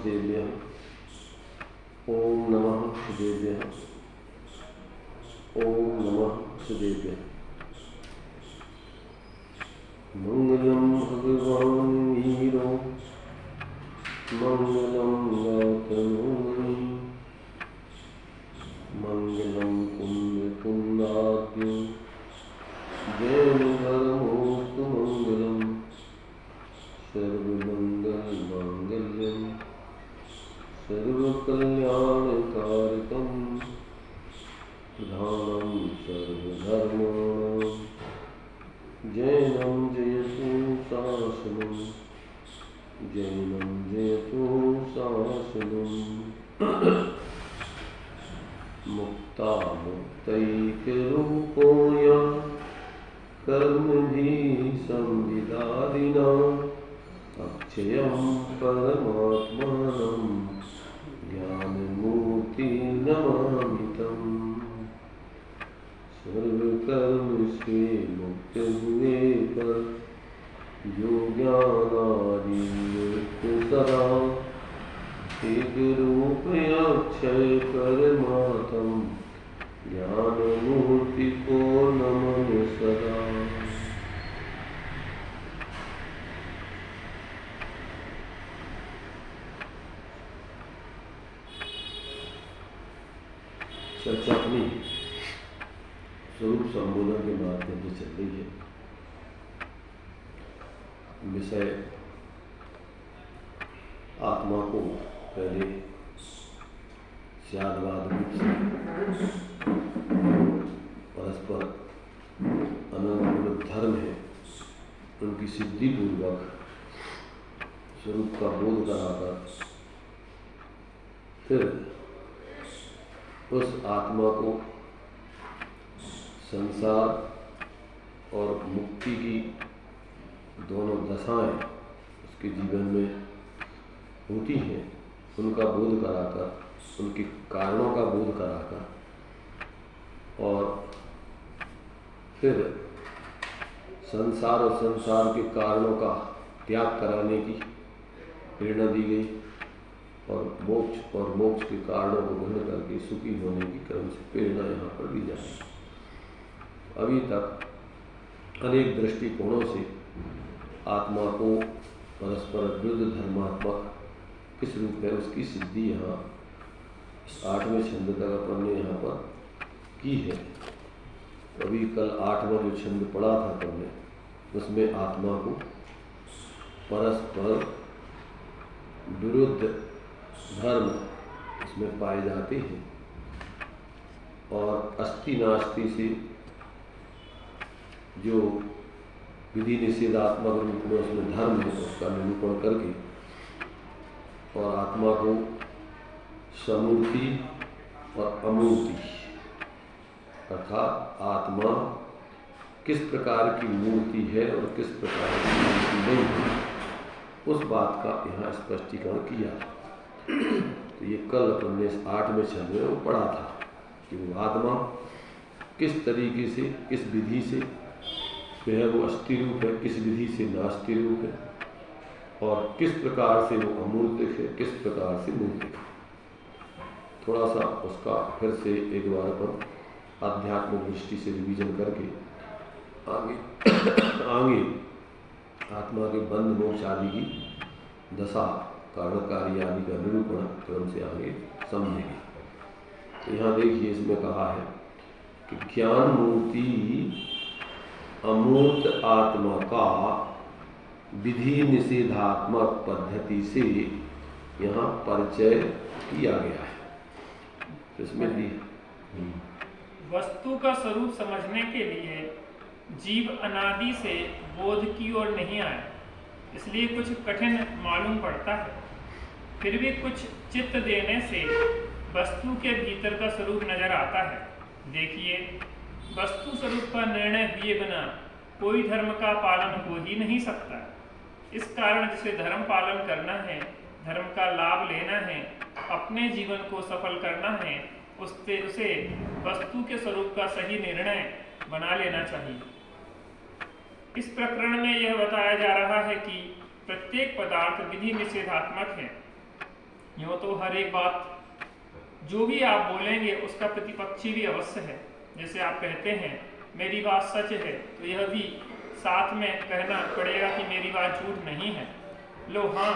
देव्यः। ओम नमः देव्यः। ओम नमः देव्यः। मंगलम भगवान वीरो मंगलम गौतममुनि मंगलम पुण्यपुण्डाद्यो जैन धर्मोस्तु मंगलम सर्वमंगलमांगल्यं सर्वकल्याणकारकं प्रधानं सर्वधर्माणां जैनं जयतु शासनं जैनं जयतु शासनं। मुक्ता मुक्तैकरूपोऽय कर्मभिः संविदारिणा अक्षयं परमात्मानं ज्ञानमूर्तिर्नमामि तम्। सर्वकर्म से मुक्त हुए पर यो ज्ञानादियुक्त सदा एक रूप अक्षय परमात्म ज्ञानमूर्ति को नमन सदा। चर्चा अपनी स्वरूप संबोधन के माध्यम से चल रही है। विषय आत्मा को पहले स्यादवाद रूप से परस्पर अनंत धर्म है उनकी सिद्धि पूर्वक स्वरूप का बोध कराकर फिर उस आत्मा को संसार और मुक्ति की दोनों दशाएं उसके जीवन में होती हैं, उनका बोध कराकर, उनके कारणों का बोध कराकर और फिर संसार और संसार के कारणों का त्याग कराने की प्रेरणा दी गई और मोक्ष के कारणों को ग्रहण करके सुखी होने की क्रम से प्रेरणा यहाँ पर दी जाती है। अभी तक अनेक दृष्टिकोणों से आत्मा को परस्पर विरुद्ध धर्मात्मक किस रूप है उसकी सिद्धि यहाँ 8वें छंद तक अपन ने यहाँ पर की है। अभी कल 8वां जो छंद पढ़ा था अपन ने उसमें आत्मा को परस्पर विरुद्ध धर्म इसमें पाए जाते हैं और अस्ति नास्ति से जो विधि निषेधात्मक रूप में उसमें धर्म है उसका निरूपण करके और आत्मा को समूर्ति और अमूर्ति अर्थात आत्मा किस प्रकार की मूर्ति है और किस प्रकार की मूर्ति नहीं है उस बात का यहाँ स्पष्टीकरण किया। तो ये कल अपन ने 8वें छंद में वो पढ़ा था कि वो आत्मा किस तरीके से किस विधि से वह वो अस्थि रूप है, किस विधि से नास्ति रूप है और किस प्रकार से वो अमूर्तिक है, किस प्रकार से मूर्तिक है। थोड़ा सा उसका फिर से एक बार अपन आध्यात्मिक दृष्टि से रिवीजन करके आगे आत्मा के बंध मोक्ष आदि की दशा कारणकारी आदि का निरूपण क्रम से आगे समझेंगे। तो यहाँ देखिए इसमें कहा है कि ज्ञान मूर्ति अमूर्त आत्मा का विधि निषेधात्मक पद्धति से यहाँ परिचय किया गया है। इसमें भी वस्तु का स्वरूप समझने के लिए जीव अनादि से बोध की ओर नहीं आया, इसलिए कुछ कठिन मालूम पड़ता है। फिर भी कुछ चित्त देने से वस्तु के भीतर का स्वरूप नजर आता है। देखिए, वस्तु स्वरूप का निर्णय दिए बिना कोई धर्म का पालन हो ही नहीं सकता। इस कारण जिसे धर्म पालन करना है, धर्म का लाभ लेना है, अपने जीवन को सफल करना है, उसे वस्तु के स्वरूप का सही निर्णय बना लेना चाहिए। इस प्रकरण में यह बताया जा रहा है कि प्रत्येक पदार्थ विधि निषेधात्मक है। यूँ तो हर एक बात जो भी आप बोलेंगे उसका प्रतिपक्षी भी अवश्य है। जैसे आप कहते हैं मेरी बात सच है, तो यह भी साथ में कहना पड़ेगा कि मेरी बात झूठ नहीं है। लो हाँ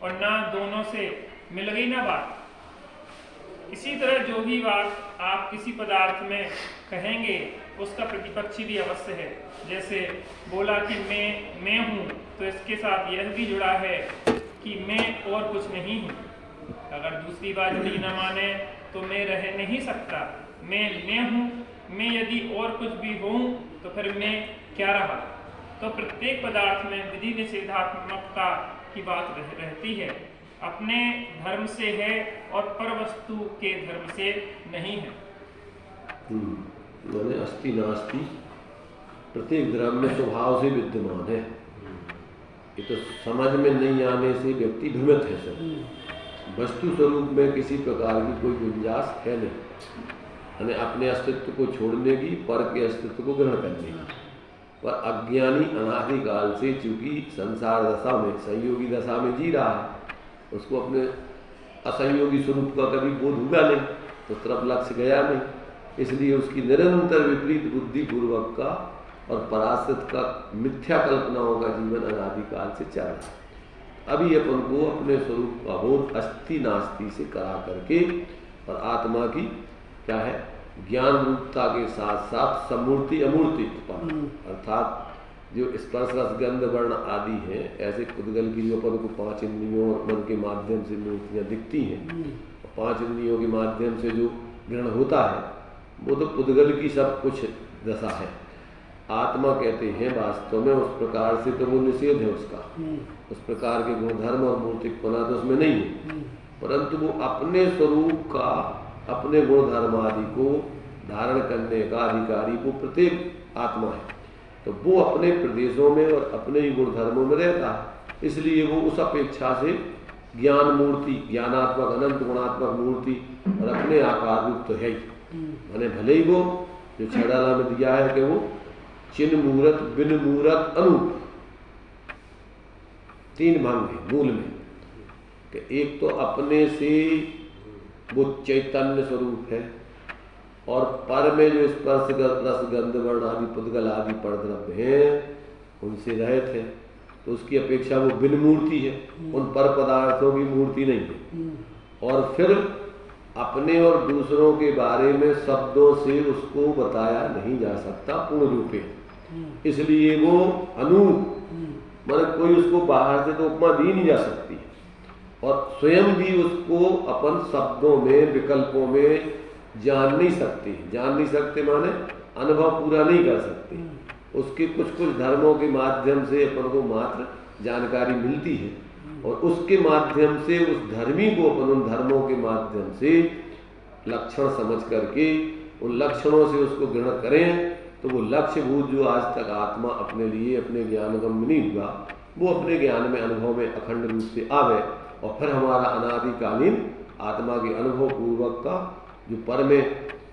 और ना दोनों से मिल गई ना बात। इसी तरह जो भी बात आप किसी पदार्थ में कहेंगे उसका प्रतिपक्षी भी अवश्य है। जैसे बोला कि मैं हूँ, तो इसके साथ यह भी जुड़ा है कि मैं और कुछ नहीं हूँ। अगर दूसरी बात यदि न माने तो मैं रह नहीं सकता। मैं हूँ, मैं यदि और कुछ भी हूँ तो फिर मैं क्या रहा। तो प्रत्येक पदार्थ में विधि निषेधात्मकता की बात रहती है। अपने धर्म से है और पर वस्तु के धर्म से नहीं है। मैंने अस्ति नास्ति प्रत्येक धर्म में स्वभाव से विद्यमान है। ये तो समझ में नहीं आने से व्यक्ति भ्रमित है। सब वस्तु स्वरूप में किसी प्रकार की कोई गुंजाइश है नहीं, यानी अपने अस्तित्व को छोड़ने की, पर के अस्तित्व को ग्रहण करने की। पर अज्ञानी अनादिकाल से चूंकि संसार दशा में, संयोगी दशा में जी रहा है, उसको अपने असंयोगी स्वरूप का कभी बोध हुआ नहीं, तो तरफ लक्ष्य गया नहीं। इसलिए उसकी निरंतर विपरीत बुद्धि पूर्वक का और पराश्रित का मिथ्या कल्पनाओं का जीवन अनादिकाल से चल रहा है। अभी अपन को अपने स्वरूप का बोध अस्ति नास्ति से करा करके और आत्मा की क्या है ज्ञान रूपता के साथ साथ समूर्ति अमूर्ति उत्पन्न, अर्थात जो स्पर्श रस गंध वर्ण आदि हैं, ऐसे पुद्गल की जो अपन को 5 इंद्रियों और मन के माध्यम से मूर्तियाँ दिखती हैं, 5 इंद्रियों के माध्यम से जो ग्रहण होता है वो तो पुद्गल की सब कुछ दशा है। आत्मा कहते हैं वास्तव में उस प्रकार से तो वो निषेध है उसका, उस प्रकार के गुणधर्म और मूर्तिकपना तो उसमें नहीं है, परंतु वो अपने स्वरूप का, अपने गुणधर्म आदि को धारण करने का अधिकारी वो प्रत्येक आत्मा है। तो वो अपने प्रदेशों में और अपने ही गुणधर्मों में रहता है, इसलिए वो उस अपेक्षा से ज्ञान मूर्ति, ज्ञानात्मक अनंत गुणात्मक मूर्ति और अपने आकार रूप तो है ही। माने भले ही वो जो छड़ाला में दिया है कि वो चिन्ह मूर्त बिन मूर्त अनूप, 3 भाग है मूल में कि एक तो अपने से वो चैतन्य स्वरूप है और पर में जो स्पर्श रस गंध वर्ण आदि पुद्गल आदि परद्रव्य हैं उनसे रहित है, तो उसकी अपेक्षा वो बिन मूर्ति है, उन पर पदार्थों की मूर्ति नहीं है। और फिर अपने और दूसरों के बारे में शब्दों से उसको बताया नहीं जा सकता पूर्ण रूपे, इसलिए वो अनूप, मतलब कोई उसको बाहर से तो उपमा दी नहीं जा सकती और स्वयं भी उसको अपन शब्दों में विकल्पों में जान नहीं सकते माने अनुभव पूरा नहीं कर सकते। उसके कुछ धर्मों के माध्यम से अपन को मात्र जानकारी मिलती है और उसके माध्यम से उस धर्मी को अपन उन धर्मों के माध्यम से लक्षण समझ करके उन लक्षणों से उसको ग्रहण करें, तो वो लक्ष्यभूत जो आज तक आत्मा अपने लिए अपने ज्ञानगम नहीं हुआ वो अपने ज्ञान में अनुभव में अखंड रूप से आवे और फिर हमारा अनादिकालीन आत्मा के अनुभव पूर्वक का जो पर में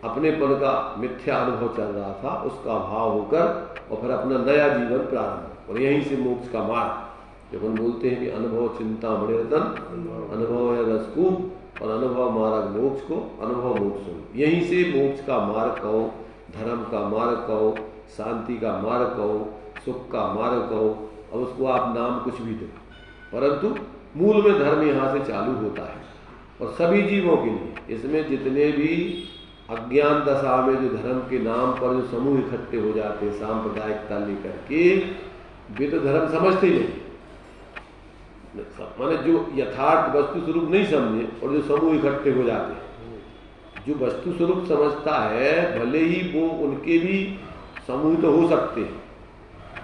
अपने पद का मिथ्या अनुभव चल रहा था उसका भाव होकर और फिर अपना नया जीवन प्रारंभ। और यहीं से मोक्ष का मार्ग, जब हम बोलते हैं कि अनुभव चिंता बड़े रतन, अनुभव है रसकूप और अनुभव मार्ग मोक्ष को, अनुभव मोक्ष हो, यहीं से मोक्ष का मार्ग कहो, धर्म का मार्ग कहो, शांति का मार्ग कहो, सुख का मार्ग कहो, अब उसको आप नाम कुछ भी दो, परंतु मूल में धर्म यहाँ से चालू होता है। और सभी जीवों के लिए इसमें जितने भी अज्ञान दशा में जो धर्म के नाम पर जो समूह इकट्ठे हो जाते हैं सांप्रदायिकता लेकर के, वे तो धर्म समझते ही नहीं, माने जो यथार्थ वस्तु स्वरूप नहीं समझे और जो समूह इकट्ठे हो जाते हैं, जो वस्तु स्वरूप समझता है भले ही वो उनके भी समूह तो हो सकते हैं,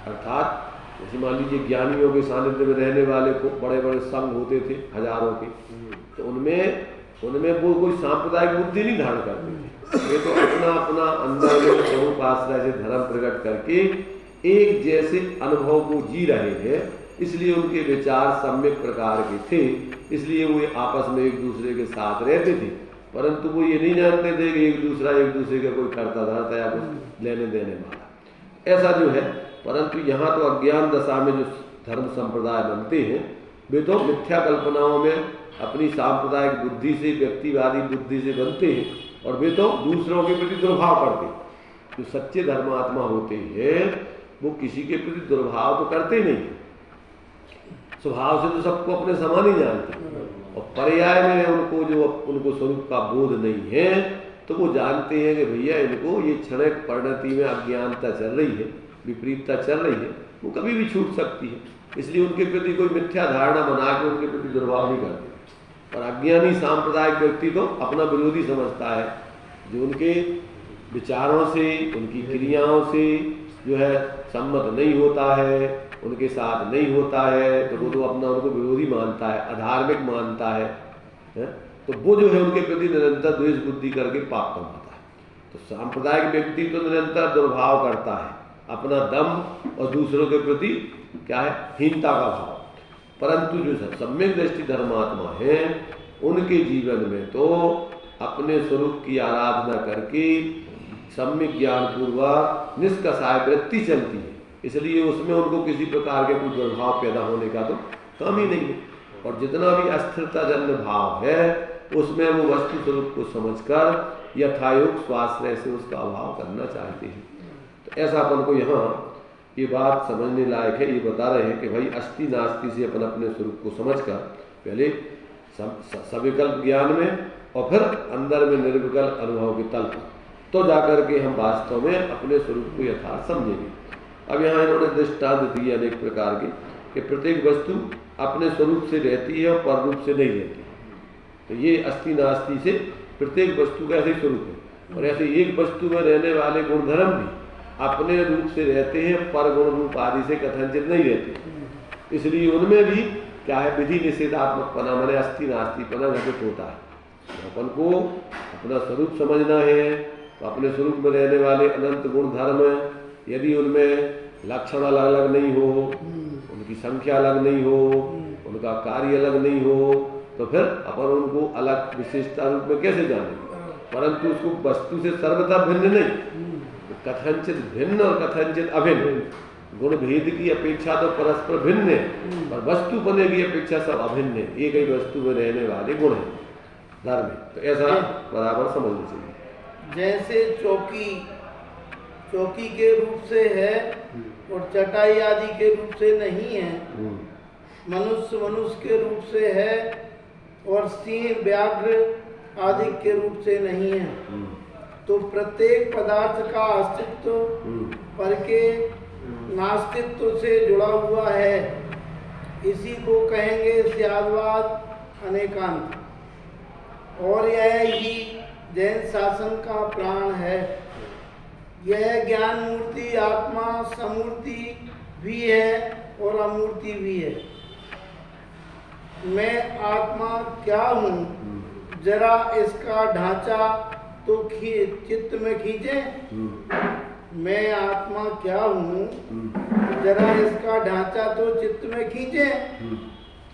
अर्थात जैसे मान लीजिए ज्ञानियों के सानिध्य में रहने वाले को बड़े बड़े संघ होते थे हजारों के, तो उनमें वो कोई सांप्रदायिक बुद्धि नहीं धारण करते थे, ये तो अपना अपना अंदर में स्वरूप आश्रय से धर्म प्रकट करके एक जैसे अनुभव को जी रहे हैं, इसलिए उनके विचार सम्यक प्रकार के थे, इसलिए वो आपस में एक दूसरे के साथ रहते थे, परंतु वो ये नहीं जानते थे कि एक दूसरे का कोई करता धरता या कुछ लेने देने वाला, ऐसा जो है। परंतु यहाँ तो अज्ञान दशा में जो धर्म संप्रदाय बनते हैं वे तो मिथ्या कल्पनाओं में अपनी सांप्रदायिक बुद्धि से, व्यक्तिवादी बुद्धि से बनते हैं, और वे तो दूसरों के प्रति दुर्भाव करते हैं। जो सच्चे धर्मात्मा होते हैं वो किसी के प्रति दुर्भाव तो करते नहीं, स्वभाव से तो सबको अपने समान ही जानते हैं, और पर्याय में उनको स्वरूप का बोध नहीं है तो वो जानते हैं कि भैया इनको ये क्षणिक परिणति में अज्ञानता चल रही है, विपरीतता चल रही है, वो कभी भी छूट सकती है, इसलिए उनके प्रति कोई मिथ्या धारणा बना के उनके प्रति दुर्भाव नहीं करते। और अज्ञानी सांप्रदायिक व्यक्ति तो अपना विरोधी समझता है, जो उनके विचारों से, उनकी क्रियाओं से जो है सम्मत नहीं होता है, उनके साथ नहीं होता है, तो वो तो अपना उनको विरोधी मानता है, अधार्मिक मानता है? तो वो जो है उनके प्रति निरंतर द्वेष बुद्धि करके पाप कमाता है। तो सांप्रदायिक व्यक्ति तो निरंतर दुर्भाव करता है, अपना दम और दूसरों के प्रति क्या है, हीनता का भाव। परंतु जो सम्यक दृष्टि धर्मात्मा है उनके जीवन में तो अपने स्वरूप की आराधना करके सम्यक ज्ञान पूर्वक निष्कषाय वृत्ति चलती है, इसलिए उसमें उनको किसी प्रकार के कोई दुर्भाव पैदा होने का तो काम ही नहीं है। और जितना भी अस्थिरता जन्य भाव है उसमें वो वस्तु स्वरूप को समझकर यथायोग स्वाश्रय से उसका अभाव करना चाहते हैं। तो ऐसा अपन को यहाँ ये बात समझने लायक है। ये बता रहे हैं कि भाई अस्थि नास्ति से अपन अपने स्वरूप को समझकर पहले सविकल्प ज्ञान में और फिर अंदर में निर्विकल्प अनुभव के तल पर तो जाकर के हम वास्तव में अपने स्वरूप को यथार्थ समझेंगे। अब यहाँ इन्होंने दृष्टांत दिए अनेक प्रकार के कि प्रत्येक वस्तु अपने स्वरूप से रहती है और पर रूप से नहीं रहती। तो ये अस्थि नास्ति से प्रत्येक वस्तु का ऐसे स्वरूप है, और ऐसे एक वस्तु में रहने वाले गुणधर्म भी अपने रूप से रहते हैं, पर गुण रूप आदि से कथनचित नहीं रहते। इसलिए उनमें भी क्या है, विधि निषेधात्मकपना माने अस्थि नास्तिपना घटित होता है। अपन को अपना स्वरूप समझना है तो अपने स्वरूप में रहने वाले अनंत गुण धर्म यदि उनमें लक्षण अलग अलग नहीं हो, उनकी संख्या अलग नहीं हो, उनका कार्य अलग नहीं हो, तो फिर अपन उनको अलग विशेषता रूप में कैसे जानेंगे। परंतु उसको वस्तु से सर्वथा भिन्न नहीं, कथनचित भिन्न और कथनचित अभिन्न, गुण भेद की अपेक्षा तो परस्पर भिन्न है, पर वस्तु बने की अपेक्षा सब अभिन्न है। एक ही वस्तु में रहने वाले गुण है धर्म। तो ऐसा बराबर समझना चाहिए। जैसे चौकी के रूप से है और चटाई आदि के रूप से नहीं है, मनुष्य के रूप से है और सिंह व्याघ्र आदि के रूप से नहीं है, तो प्रत्येक पदार्थ का अस्तित्व पर के नास्तित्व से जुड़ा हुआ है। इसी को कहेंगे स्याद्वाद अनेकांत, और यह ही जैन शासन का प्राण है। यह ज्ञान मूर्ति आत्मा समूर्ति भी है और अमूर्ति भी है। मैं आत्मा क्या हूँ, जरा इसका ढांचा तो चित्त में खींचे। मैं आत्मा क्या हूँ, जरा इसका ढांचा तो चित्त में खींचे।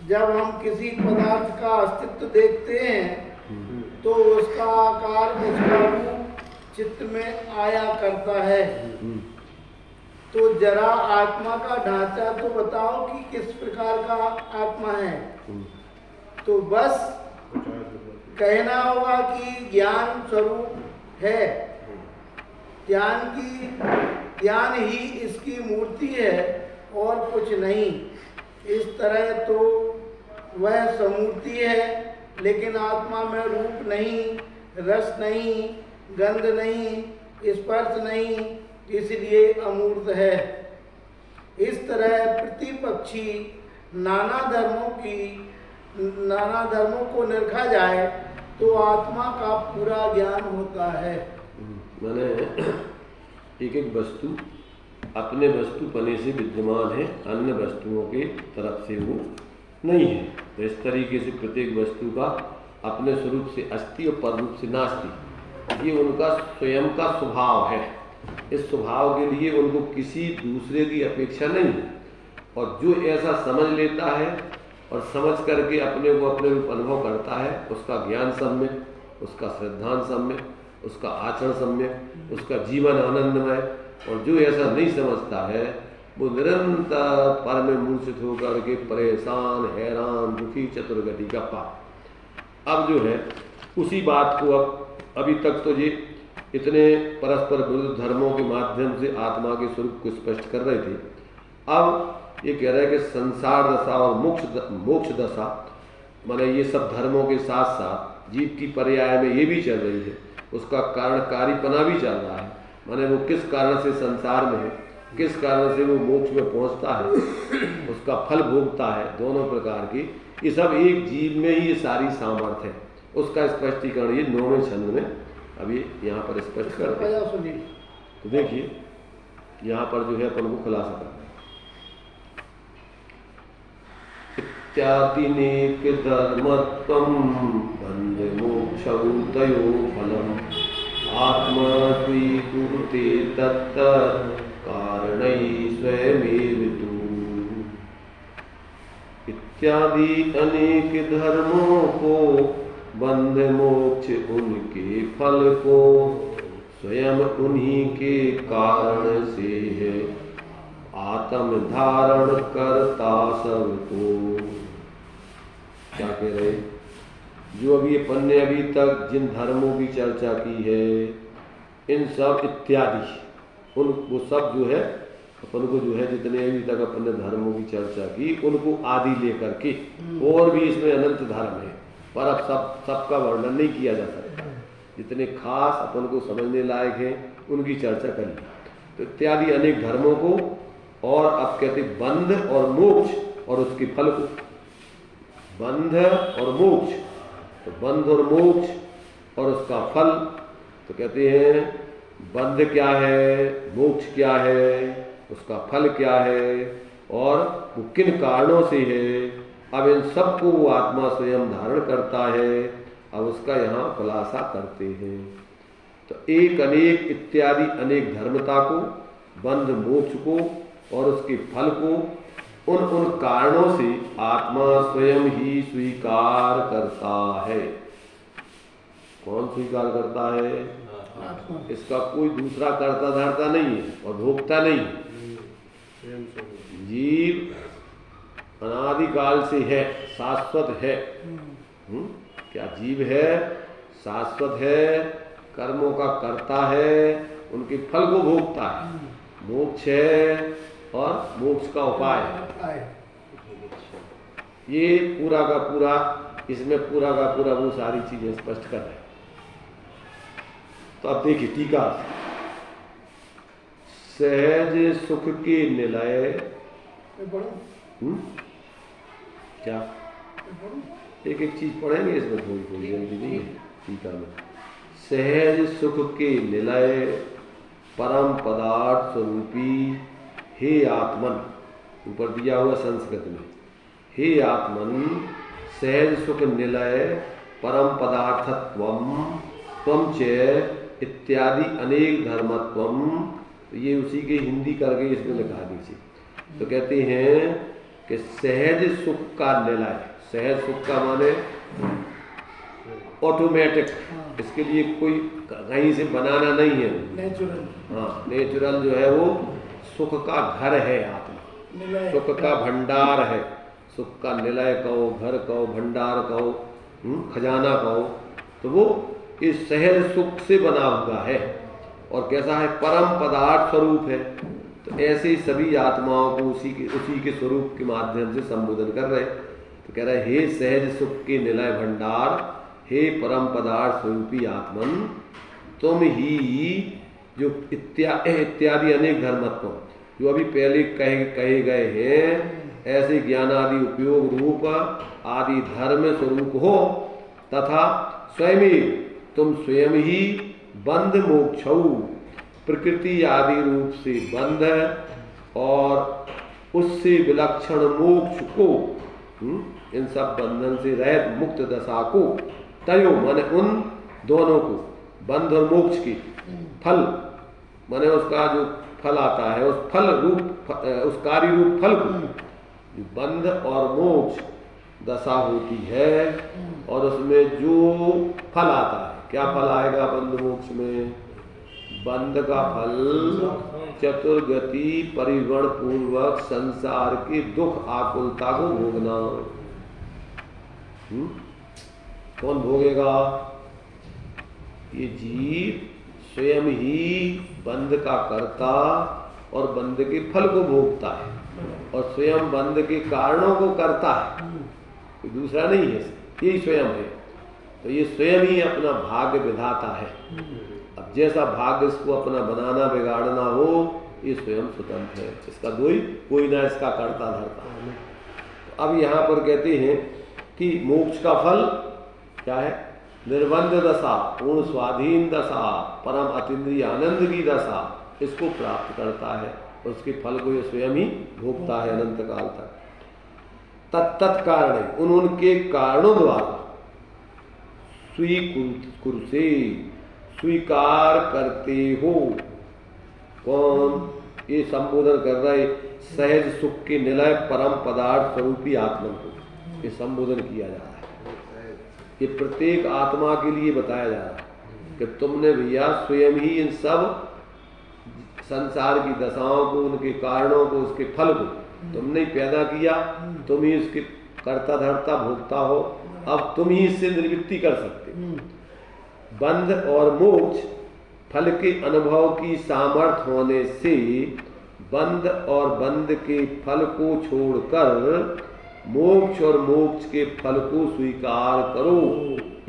जब हम किसी पदार्थ का अस्तित्व देखते हैं तो उसका आकार, उसका रूप चित्त में आया करता है। तो जरा आत्मा का ढांचा तो बताओ कि किस प्रकार का आत्मा है। तो बस कहना होगा कि ज्ञान स्वरूप है, ज्ञान ही इसकी मूर्ति है और कुछ नहीं। इस तरह तो वह समूर्ति है, लेकिन आत्मा में रूप नहीं, रस नहीं, गंध नहीं, स्पर्श नहीं, इसलिए अमूर्त है। इस तरह प्रतिपक्षी नाना धर्मों को निरखा जाए तो आत्मा का पूरा ज्ञान होता है। माने एक एक वस्तु अपने वस्तुपने से विद्यमान है, अन्य वस्तुओं के तरफ से वो नहीं है। तो इस तरीके से प्रत्येक वस्तु का अपने स्वरूप से अस्ति और पर रूप से नास्ति, ये उनका स्वयं का स्वभाव है। इस स्वभाव के लिए उनको किसी दूसरे की अपेक्षा नहीं है। और जो ऐसा समझ लेता है और समझ करके अपने को अपने रूप अनुभव करता है, उसका ज्ञान सम्यक, उसका श्रद्धान सम्यक, उसका आचरण सम्यक, उसका जीवन आनंदमय। और जो ऐसा नहीं समझता है वो निरंतर पर में मूर्छित होकर के परेशान, हैरान, दुखी, चतुर्गति का पाप। अब जो है उसी बात को अब अभी तक तो ये इतने परस्पर विरुद्ध धर्मों के माध्यम से आत्मा के स्वरूप को स्पष्ट कर रहे थे। अब ये कह रहे हैं कि संसार दशा और मोक्ष दशा, माने ये सब धर्मों के साथ साथ जीव की पर्याय में ये भी चल रही है, उसका कारणकारीपना भी चल रहा है। माने वो किस कारण से संसार में है, किस कारण से वो मोक्ष में पहुंचता है, उसका फल भोगता है, दोनों प्रकार की ये सब एक जीव में ही ये सारी सामर्थ्य है। उसका स्पष्टीकरण ये 9वें छंद में अभी यहाँ पर स्पष्ट करते हैं। तो देखिए यहाँ पर जो है अपन को खुलासा करना है। इत्यादि नेक धर्मत्वं बंध मोक्षौ तयो फलम् आत्मा स्वीकुरुते तत्त कारणै स्वयमेव तु। इत्यादि अनेक धर्मों को बंध मोक्ष उनके फल को स्वयं उन्हीं के कारण से है आत्म धारण करता सबको। क्या कह रहे, जो अभी अपन ने अभी तक जिन धर्मों की चर्चा की है, इन सब इत्यादि उन वो सब जो है अपन को जो है जितने अभी तक अपन ने धर्मों की चर्चा की उनको आदि लेकर के, और भी इसमें अनंत धर्म है पर अब सबका वर्णन नहीं किया जा सकता। जितने खास अपन को समझने लायक हैं उनकी चर्चा कर ली। तो इत्यादि अनेक धर्मों को, और अब कहते बंध और मोक्ष और उसके फल को। बंध और मोक्ष, तो बंध और मोक्ष और उसका फल। तो कहते हैं बंध क्या है, मोक्ष क्या है, उसका फल क्या है और वो किन कारणों से है। अब इन सबको वो आत्मा स्वयं धारण करता है। अब उसका यहाँ खुलासा करते हैं। तो एक अनेक इत्यादि अनेक धर्मता को, बंध मोक्ष को और उसके फल को उन कारणों से आत्मा स्वयं ही स्वीकार करता है। कौन स्वीकार करता है? इसका कोई दूसरा कर्ता धर्ता नहीं है और भोगता नहीं है। जीव अनादिकाल से है, शाश्वत है। क्या जीव है? शाश्वत है, कर्मों का कर्ता है, उनके फल को भोगता है। मोक्ष है और मोक्ष का उपाय है। ये पूरा का पूरा, इसमें पूरा का पूरा वो सारी चीजें स्पष्ट कर रहे हैं। तो अब देखिए टीका, सहज सुख के निलय। क्या एक एक चीज पढ़ेंगे इसमें, थोड़ी थोड़ी जल्दी नहीं है टीका में। सहज सुख के निलय परम पदार्थ स्वरूपी हे आत्मन, ऊपर दिया हुआ संस्कृत में, हे आत्मन सहज सुख निलय परम पदार्थत्वम त्वं च इत्यादि अनेक धर्मत्वम। ये उसी के हिंदी करके इसमें लिखा दीजिए। तो कहते हैं कि सहज सुख का निलय, सहज सुख का माने ऑटोमेटिक, इसके लिए कोई कहीं से बनाना नहीं है, नेचुरल। हाँ, नेचुरल जो है वो सुख का घर है आत्मा, सुख का भंडार है। सुख का निलय कहो, घर कहो, भंडार कहो, खजाना कहो, तो वो इस सहज सुख से बना हुआ है। और कैसा है? परम पदार्थ स्वरूप है। तो ऐसे सभी आत्माओं को उसी के स्वरूप के माध्यम से संबोधन कर रहे। तो कह रहे हे सहज सुख के निलय भंडार, हे परम पदार्थ स्वरूपी आत्मन, तुम ही जो इत्यादि अनेक धर्मत्व जो अभी पहले कहे गए हैं, ऐसे ज्ञान आदि उपयोग रूप आदि धर्म स्वरूप हो, तथा स्वयं तुम स्वयं ही बंध मोक्षौ, प्रकृति आदि रूप से बंध और उससे विलक्षण मोक्ष को, इन सब बंधन से रहित मुक्त दशा को, तयो माने उन दोनों को, बंध और मोक्ष की फल माने उसका जो फल आता है, उस फल रूप, उस कार्य रूप फल को, जो बंध और मोक्ष दशा होती है और उसमें जो फल आता है, क्या फल आएगा बंध मोक्ष में? बंध का फल चतुर्गति परिवर्ण पूर्वक संसार की दुख आकुलता को भोगना। कौन भोगेगा? ये जीव स्वयं ही बंध का कर्ता और बंध के फल को भोगता है और स्वयं बंध के कारणों को करता है, कोई दूसरा नहीं है, यही स्वयं है। तो ये स्वयं ही अपना भाग्य विधाता है। अब जैसा भाग्य इसको अपना बनाना बिगाड़ना हो, ये स्वयं स्वतंत्र है, इसका कोई ना इसका करता धरता। तो अब यहाँ पर कहते हैं कि मोक्ष का फल क्या है? निर्बंध दशा, पूर्ण स्वाधीन दशा, परम अतीन्द्रिय आनंद की दशा, इसको प्राप्त करता है। उसके फल को ये स्वयं ही भोगता है अनंत काल तक। तत्त कारण, उनके कारणों द्वारा स्वीकुरुसे, स्वीकार करते हो। कौन? ये संबोधन कर रहे सहज सुख के निलय परम पदार्थ स्वरूपी आत्मा को, ये संबोधन किया जा रहा है। ये प्रत्येक आत्मा के लिए बताया जा रहा है कि तुमने भैया स्वयं ही इन सब संसार की दशाओं को, उनके कारणों को, उसके फल को तुमने ही पैदा किया, तुम ही उसके कर्ता धर्ता भोगता हो। अब तुम ही इससे निवृत्ति कर सकते। बंध और मोक्ष फल के अनुभव की सामर्थ्य होने से बंध और बंध के फल को छोड़कर मोक्ष और मोक्ष के फल को स्वीकार करो।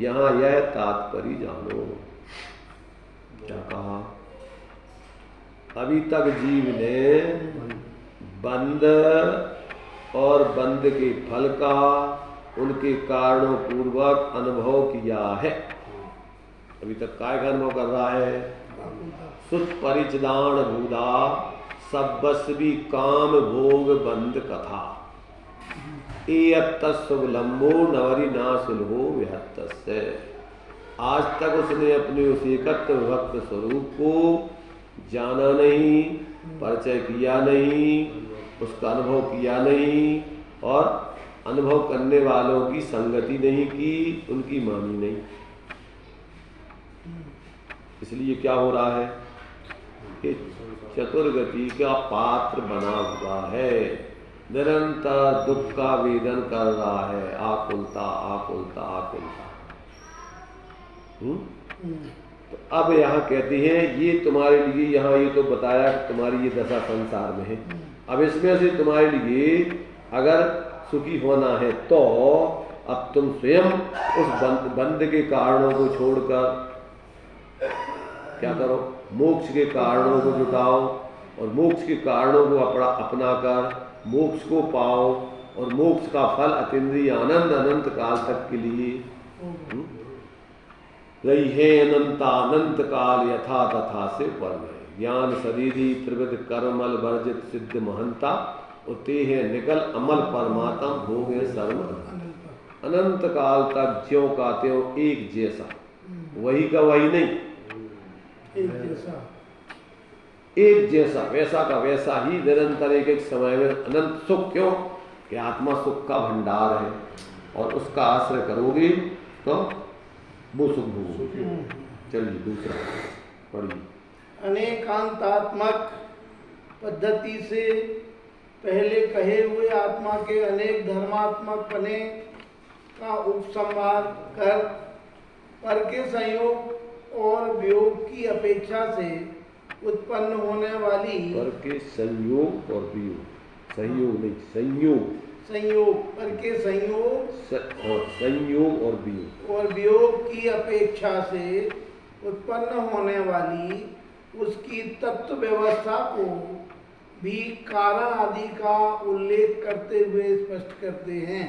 यहाँ यह तात्पर्य जानो। क्या कहा? अभी तक जीव ने बंध और बंध के फल का उनके कारणों पूर्वक अनुभव किया है। अभी तक काय का अनुभव कर रहा है? सुत परिचिदान भूदा सब्बस्वी काम भोग बंध कथा एयत्तस्वलंबो नवरी ना सुलहो विहत्तस्य। आज तक उसने अपने उस एकत्र भक्त स्वरूप को जाना नहीं, परिचय किया नहीं, उसका अनुभव किया नहीं और अनुभव करने वालों की संगति नहीं की, उनकी मानी नहीं। इसलिए क्या हो रहा है कि चतुर्गति का पात्र बना हुआ है, निरंतर दुख का वेदन कर रहा है, आकुलता आकुलता आकुलता। तो अब यहाँ कहते हैं ये तुम्हारे लिए, यहाँ ये तो बताया कि तुम्हारी ये दशा संसार में है। अब इसमें से तुम्हारे लिए अगर सुखी होना है तो अब तुम स्वयं उस बंध के कारणों को छोड़कर क्या करो? मोक्ष के कारणों को जुटाओ और मोक्ष के कारणों को अपना कर मोक्ष को पाओ और मोक्ष का फल अतीन्द्रिय आनंद अनंत काल तक के लिए रही है। अनंत काल यथा तथा से परम है। ज्ञान शरीरी त्रिविध कर्मल वर्जित सिद्ध महंता उते है निकल अमल परमात्म भोगे सर्व अनंत काल तक ज्यों का त्यों एक जैसा, वही का वही नहीं, एक जैसा वैसा का वैसा ही निरंतर एक समय में अनंत सुख। क्यों कि आत्मा सुख का भंडार है और उसका आश्रय करोगे तो वो सुख भोगोगे। चलिए दूसरा पढ़िए। अनेकांतात्मक पद्धति से पहले कहे हुए आत्मा के अनेक धर्मात्मक पने का उपसंहार कर पर के संयोग और वियोग की अपेक्षा से उत्पन्न होने वाली पर के संयोग और वियोग, संयोग नहीं संयोग, संयोग पर के संयोग संयोग और वियोग की अपेक्षा से उत्पन्न होने वाली उसकी तत्व व्यवस्था को भी कारण आदि का उल्लेख करते हुए स्पष्ट करते हैं।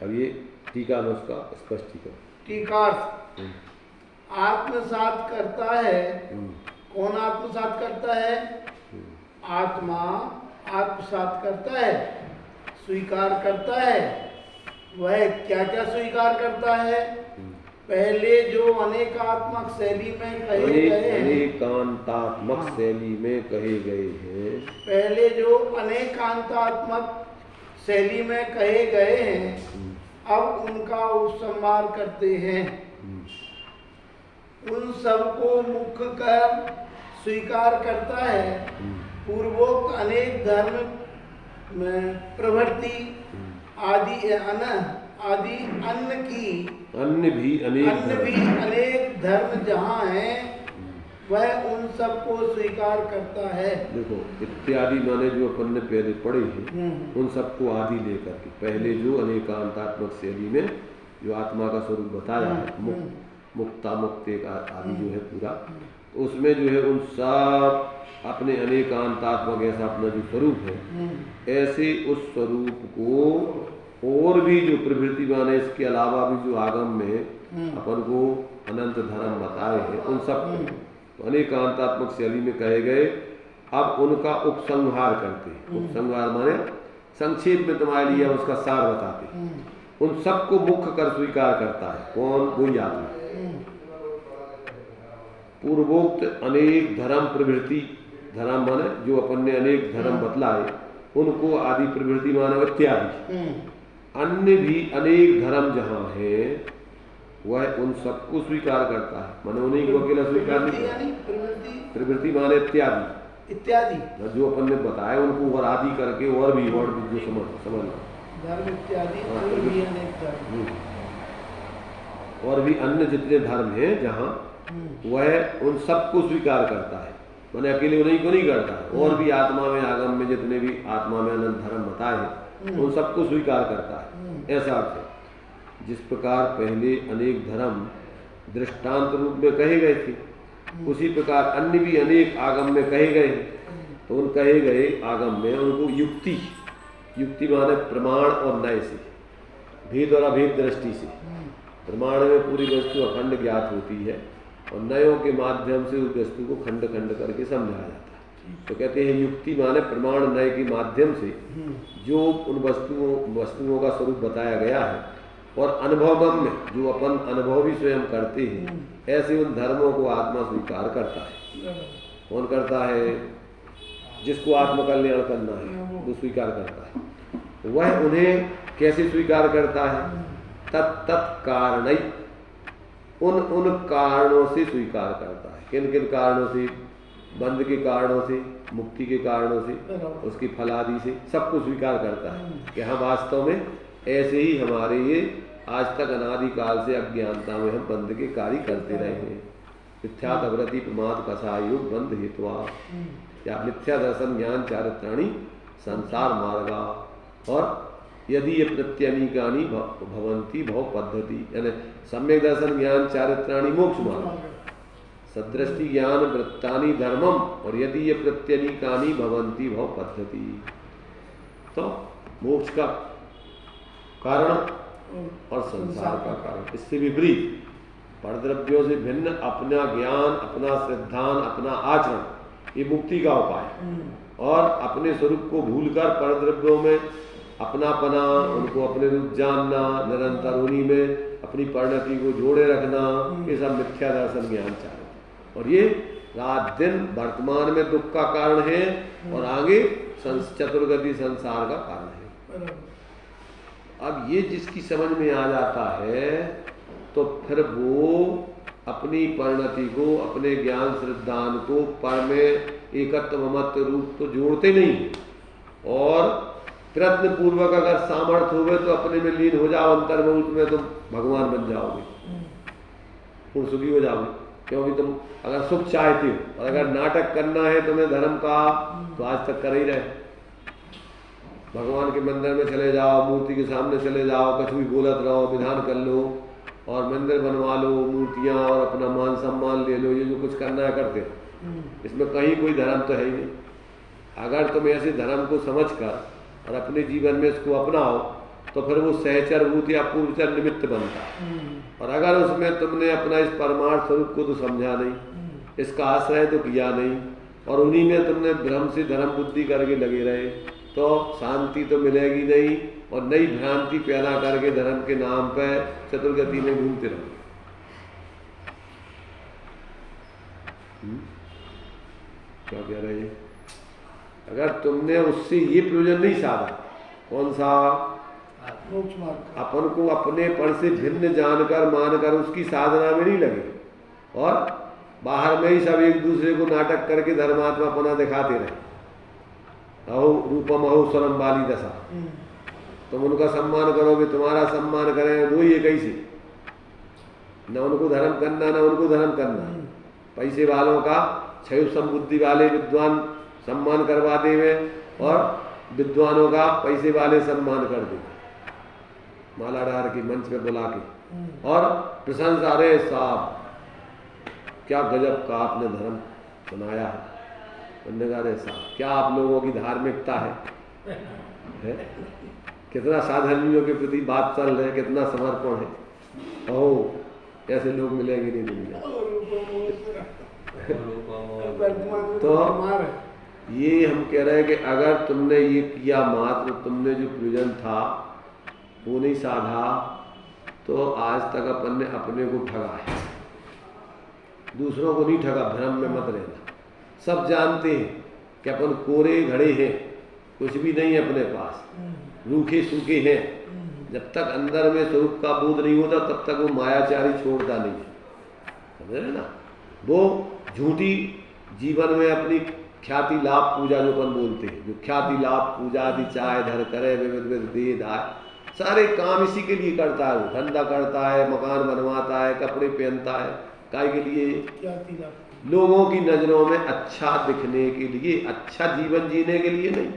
अब ये टीका में उसका स्पष्टीकरण। टीकार्थ आत्मसात करता है। कौन आत्मसात करता है? आत्मा आत्मसात करता है, स्वीकार करता है। वह क्या क्या स्वीकार करता है? पहले जो अनेकात्मक शैली में कहे गए हैं, अनेकांतात्मक शैली में कहे गए हैं, पहले जो अनेकांतात्मक शैली में कहे गए हैं, अब उनका उपसंहार करते हैं। उन सबको मुख्य कर स्वीकार करता है। पूर्वोक्त अनेक धर्म में प्रवृत्ति आदि आदि अन्य भी अनेक धर्म जहाँ हैं वह उन सबको स्वीकार करता है। देखो इत्यादि माने जो अपन ने पहले पढ़े हैं उन सबको आदि लेकर के पहले जो अनेकांतात्मक शैली में जो आत्मा का स्वरूप बताया है मुक्ता मुक्त एक आदि जो है पूरा, उसमें जो है उन सब अपने अनेकांतात्मक ऐसा अपना जो स्वरूप है ऐसे उस स्वरूप को और भी जो प्रवृत्ति माने इसके अलावा भी जो आगम में अपन को अनंत धर्म बताए हैं उन सब तो अनेकांतात्मक शैली में कहे गए। अब उनका उपसंहार करते हैं। उपसंहार माने संक्षेप में तुम्हारे लिए उसका सार बताते हैं। उन सबको मुख्य कर स्वीकार करता है कौन? वही आत्मा। पूर्वोक्त अनेक धर्म प्रवृत्ति, धर्म माने जो अपन ने अनेक धर्म बतलाए उनको आदि प्रवृत्ति माने इत्यादि अन्य भी अनेक धर्म जहाँ है वह उन सबको स्वीकार करता है। माने उन्हीं को अकेला स्वीकार नहीं करता। प्रवृत्ति माने इत्यादि जो अपन ने बताया उनको और आदि करके और भी जो समझना धर्म इत्यादि और भी अन्य जितने धर्म हैं जहाँ वह उन सबको स्वीकार करता है। मैंने अकेले उन्हीं को नहीं करता है और भी आत्मा में आगम में जितने भी आत्मा में अनंत धर्म बताए हैं उन सबको स्वीकार करता है। ऐसा अर्थ है। जिस प्रकार पहले अनेक धर्म दृष्टांत रूप में कहे गए थे उसी प्रकार अन्य भी अनेक आगम में कहे गए हैं। तो उन कहे गए आगम में उनको युक्ति माने प्रमाण और नय से भेद और अभेद दृष्टि से। प्रमाण में पूरी वस्तु अखंड ज्ञात होती है और नयों के माध्यम से उस वस्तु को खंड खंड करके समझाया जाता है। तो कहते हैं युक्ति माने प्रमाण नय के माध्यम से जो उन वस्तुओं का स्वरूप बताया गया है और अनुभवम में जो अपन अनुभव भी स्वयं करते हैं ऐसे उन धर्मों को आत्मा स्वीकार करता है। कौन करता है? जिसको आत्मकल्याण करना है वो स्वीकार करता है। वह उन्हें कैसे स्वीकार करता है? तत् कारणै उन कारणों से स्वीकार करता है। किन किन कारणों से? बंध के कारणों से, मुक्ति के कारणों से, उसकी फलादि से सबको स्वीकार करता है कि हाँ वास्तव में ऐसे ही हमारे ये आज तक अनादिकाल से अज्ञानता में हम बंध के कार्य करते रहे हैं। मिथ्यात्वृत्ति प्रमाद कसायुग बंध हेतुआ या मिथ्या दर्शन ज्ञान चारित्राणी संसार मार्गा और यदि ये प्रत्यनीकानी भवंती भव पद्धति यानी सम्यक दर्शन ज्ञान चारित्राणी मोक्ष मार्ग सदृष्टि ज्ञान वृत्तानि धर्मम और यदि ये प्रत्यनीकानी भवंती भव पद्धति। तो मोक्ष का कारण और संसार का कारण। इससे विपरीत परद्रव्यों से भिन्न अपना ज्ञान, अपना श्रद्धान, अपना आचरण ये मुक्ति का उपाय और अपने स्वरूप को भूलकर परद्रव्यों में अपनापना, उनको अपने रूप जानना, निरंतर उन्हीं में अपनी परिणति को जोड़े रखना, ये सब मिथ्या दर्शन ज्ञान चाहे और ये रात दिन वर्तमान में दुख का कारण है और आगे चतुर्गति संसार का कारण है। अब ये जिसकी समझ में आ जाता है तो फिर वो अपनी परिणति को, अपने ज्ञान श्रद्धान को पर में एकत्व ममत्व रूप तो जोड़ते नहीं और प्रयत्न पूर्वक अगर सामर्थ्य हुए तो अपने में लीन हो जाओ, अंतर्मुख में तुम भगवान बन जाओगे, पूर्ण सुखी हो जाओगे। क्योंकि तुम अगर सुख चाहते हो और अगर नाटक करना है तुम्हें धर्म का तो आज तक कर ही रहे। भगवान के मंदिर में चले जाओ, मूर्ति के सामने चले जाओ, कुछ भी बोलत रहो, विधान कर लो और मंदिर बनवा लो, मूर्तियाँ और अपना मान सम्मान ले लो, ये जो कुछ करना है करते हो। इसमें कहीं कोई धर्म तो है ही नहीं। अगर तुम ऐसे धर्म को समझकर और अपने जीवन में इसको अपनाओ तो फिर वो सहचरभूत या पूर्वचर निमित्त बनता है। और अगर उसमें तुमने अपना इस परमार्थ स्वरूप को तो समझा नहीं, इसका आश्रय तो किया नहीं और उन्हीं में तुमने भ्रम से धर्म बुद्धि करके लगे रहे तो शांति तो मिलेगी नहीं और नई भ्रांति पैदा करके धर्म के नाम पर चतुर्गति में घूमते रहो। क्या कह रहे हैं? अगर तुमने उससे ये प्रयोजन नहीं साधा, कौन सा? अपन को अपने पर से भिन्न जानकर मानकर उसकी साधना में नहीं लगे और बाहर में ही सब एक दूसरे को नाटक करके धर्मात्मा पना दिखाते रहे। अहो रूपम अहो स्वरम वाली दशा। तुम उनका सम्मान करोगे, तुम्हारा सम्मान करें, दो ही एक ही से, न उनको धर्म करना न उनको धर्म करना। पैसे वालों का क्षय समबुद्धि वाले विद्वान सम्मान करवा देवे और विद्वानों का पैसे वाले सम्मान कर दे, माला डार के मंच पे बुला के और प्रशंसा, अरे साहब क्या गजब का आपने धर्म सुनाया है। उन्होंने कहा, अरे साहब क्या आप लोगों की धार्मिकता है? कितना साधर्मियों के प्रति बात चल रहे, कितना समर्पण है। ओह ऐसे लोग मिलेंगे नहीं दुनिया। तो ये हम कह रहे हैं कि अगर तुमने ये किया, मात्र तुमने जो प्रयोजन था वो नहीं साधा, तो आज तक अपन ने अपने को ठगा है, दूसरों को नहीं ठगा। भ्रम में मत रहना। सब जानते हैं कि अपन कोरे घड़े हैं, कुछ भी नहीं है अपने पास, रूखे सूखे हैं। जब तक अंदर में स्वरूप का बोध नहीं होता तब तक वो मायाचारी छोड़ता नहीं है, समझ रहे ना। वो झूठी जीवन में अपनी ख्याति लाभ पूजा जो अपन बोलते हैं, जो ख्याति लाभ पूजा आदि चाहे धर करे विविध विविध दे दाय, सारे काम इसी के लिए करता है। वो धंधा करता है, मकान बनवाता है, कपड़े पहनता है, काय के लिए? लोगों की नजरों में अच्छा दिखने के लिए, अच्छा जीवन जीने के लिए नहीं,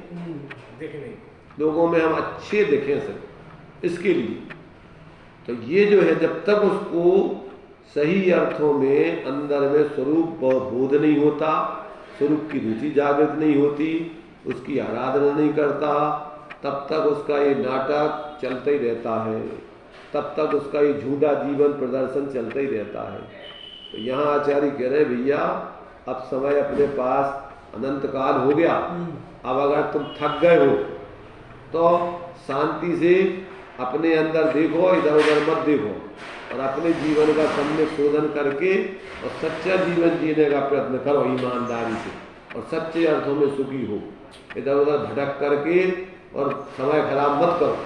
देखने लोगों में हम अच्छे दिखें सिर्फ इसके लिए। तो ये जो है, जब तक उसको सही अर्थों में अंदर में स्वरूप बोध नहीं होता, स्वरूप की रुचि जागृत नहीं होती, उसकी आराधना नहीं करता, तब तक उसका ये नाटक चलता ही रहता है, तब तक उसका ये झूठा जीवन प्रदर्शन चलता ही रहता है। तो यहाँ आचार्य कह रहे भैया अब समय अपने पास अनंत काल हो गया, अब अगर तुम थक गए हो तो शांति से अपने अंदर देखो, इधर उधर मत देखो, और अपने जीवन का सम्यक शोधन करके और सच्चा जीवन जीने का प्रयत्न करो ईमानदारी से, और सच्चे अर्थों में सुखी हो। इधर उधर भटक करके और समय खराब मत करो।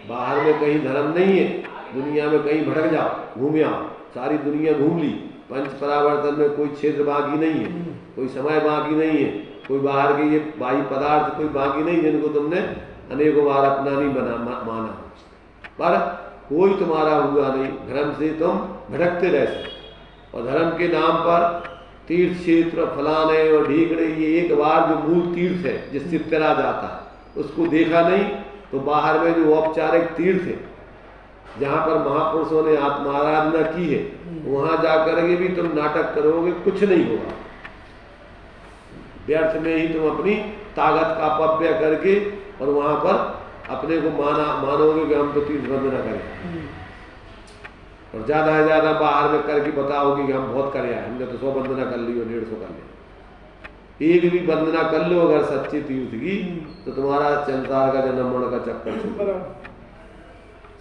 बाहर में कहीं धर्म नहीं है, दुनिया में कहीं भटक जाओ, घूम आओ, सारी दुनिया घूम ली, पंच परावर्तन में कोई क्षेत्र बाकी नहीं है, कोई समय बाकी नहीं है, कोई बाहर के ये बाह्य पदार्थ कोई बाकी नहीं जिनको तुमने अनेकों बार अपना नहीं माना, पर कोई तुम्हारा हुआ नहीं। धर्म से तुम भटकते रह सकते, और धर्म के नाम पर तीर्थ क्षेत्र फलाने और ढीकड़े, ये एक बार जो मूल तीर्थ है जिससे तैरा जाता है उसको देखा नहीं, तो बाहर में जो औपचारिक तीर्थ है जहाँ पर महापुरुषों ने आत्माराधना की है, वहाँ जाकर के भी तुम नाटक करोगे, कुछ नहीं होगा। व्यर्थ में ही तुम अपनी ताकत का अपव्यय करके और वहाँ पर अपने को मानोगे कि हम तो तीर्थ वंदना करें, और ज़्यादा से ज़्यादा बाहर में करके बताओगे कि हम बहुत करे आए, हमने तो 100 वंदना कर ली और 150 कर लिया। एक भी वंदना कर लो अगर सच्ची तीर्थ की, तो तुम्हारा संसार का जन्म मरण का चक्कर छूट,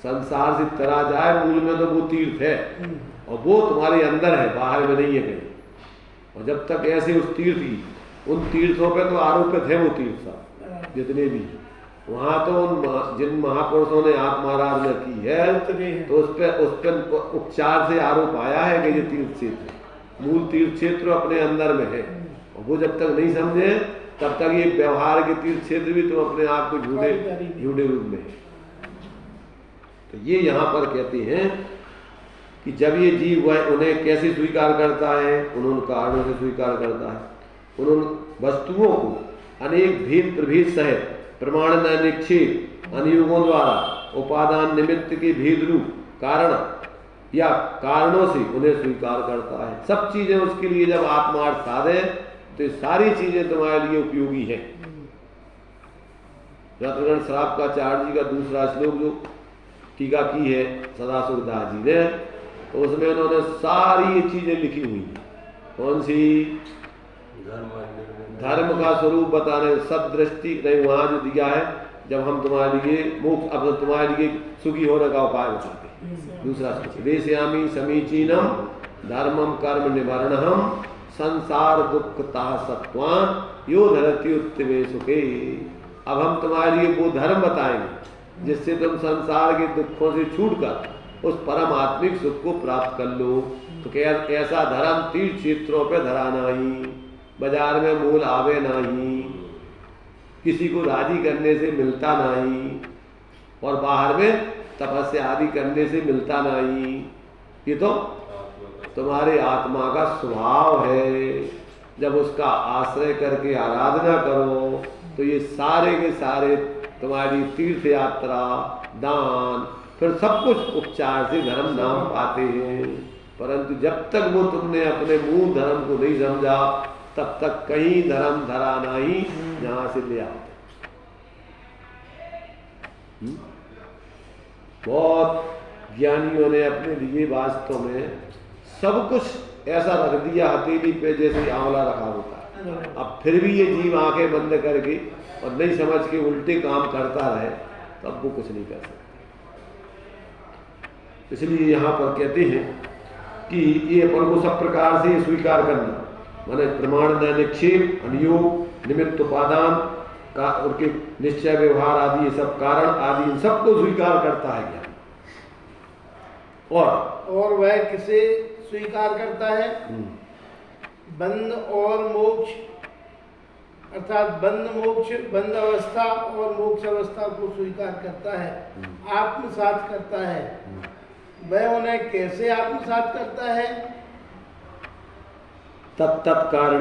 संसार से तरा जाए, मूल में तो वो तीर्थ है और वो तुम्हारे अंदर है, बाहर में नहीं है कहीं। और जब तक ऐसे उस तीर्थ की, उन तीर्थों पे तो आरोपित है वो तीर्थ सब जितने भी, वहाँ तो उन जिन महापुरुषों ने आत्माराधना की है तो उस पर उपचार से आरोप आया है कि ये तीर्थ क्षेत्र, मूल तीर्थ क्षेत्र अपने अंदर में है। और वो जब तक नहीं समझे तब तक ये व्यवहार के तीर्थ क्षेत्र भी तुम अपने आप को झूठे रूप में है। तो ये यहाँ पर कहते हैं कि जब ये जीव वह उन्हें कैसे स्वीकार करता है, उन्होंने कारणों से स्वीकार करता है, उन्होंने वस्तुओं को अनेक भेद प्रभेद सहित प्रमाण न निक्षेप अनुयोगों द्वारा उपादान निमित्त के भेद रूप कारण या कारणों से उन्हें स्वीकार करता है। सब चीजें उसके लिए जब आत्मार्थ साधे तो सारी चीजें तुम्हारे लिए उपयोगी हैं। रत्नगण श्रावकाचार्य जी का दूसरा श्लोक जो टीका की है सदाशिवदास जी ने, तो उसमें उन्होंने सारी ये चीजें लिखी हुई हैं। कौन सी? धर्म का स्वरूप बताने, सदृष्टि नहीं, वहां जो दिया है जब हम तुम्हारे लिए मोक्ष, अब तुम्हारे लिए सुखी होने का उपाय बताते हैं। दूसरा वेश्यामी समीचीनम धर्मम कर्म निवारणम संसार दुखता सत्वान यो धरती उत्तमे सुखे। अब हम तुम्हारे लिए वो धर्म बताएंगे जिससे तुम संसार के दुखों से छूटकर उस परम आत्मिक सुख को प्राप्त कर लो। तो क्या ऐसा धर्म तीर्थ क्षेत्रों पे धरा नहीं, बाजार में मूल आवे नहीं, किसी को राजी करने से मिलता नहीं, और बाहर में तपस्या आदि करने से मिलता नहीं। ये तो तुम्हारे आत्मा का स्वभाव है। जब उसका आश्रय करके आराधना करो तो ये सारे के सारे तुम्हारी तीर्थ यात्रा, दान, फिर सब कुछ उपचार से धर्म नाम पाते हैं। परंतु जब तक वो तुमने अपने मूल धर्म को नहीं समझा तब तक कहीं धर्म धरा नहीं जहां से ले आओ। बहुत ज्ञानियों ने अपने लिए वास्तव में सब कुछ ऐसा रख दिया हथेली पे जैसे आंवला रखा होता है। अब फिर भी ये जीव आंखें बंद करके और नहीं समझ के उल्टे काम करता रहे तब वो कुछ नहीं कर सकता। इसलिए यहाँ पर कहते हैं कि ये अपन को सब प्रकार से स्वीकार करना, माने प्रमाण निक्षेप, अनुयोग, निमित्त उपादान का, उनके निश्चय व्यवहार आदि, ये सब कारण आदि, इन सबको स्वीकार करता है ज्ञान। और वह किसे स्वीकार करता है? बंध और मोक्ष, अर्थात बंध मोक्ष, बंध अवस्था और मोक्ष अवस्था को स्वीकार करता है, आत्मसात करता है। वह उन्हें कैसे आत्मसात करता है? तत् कारण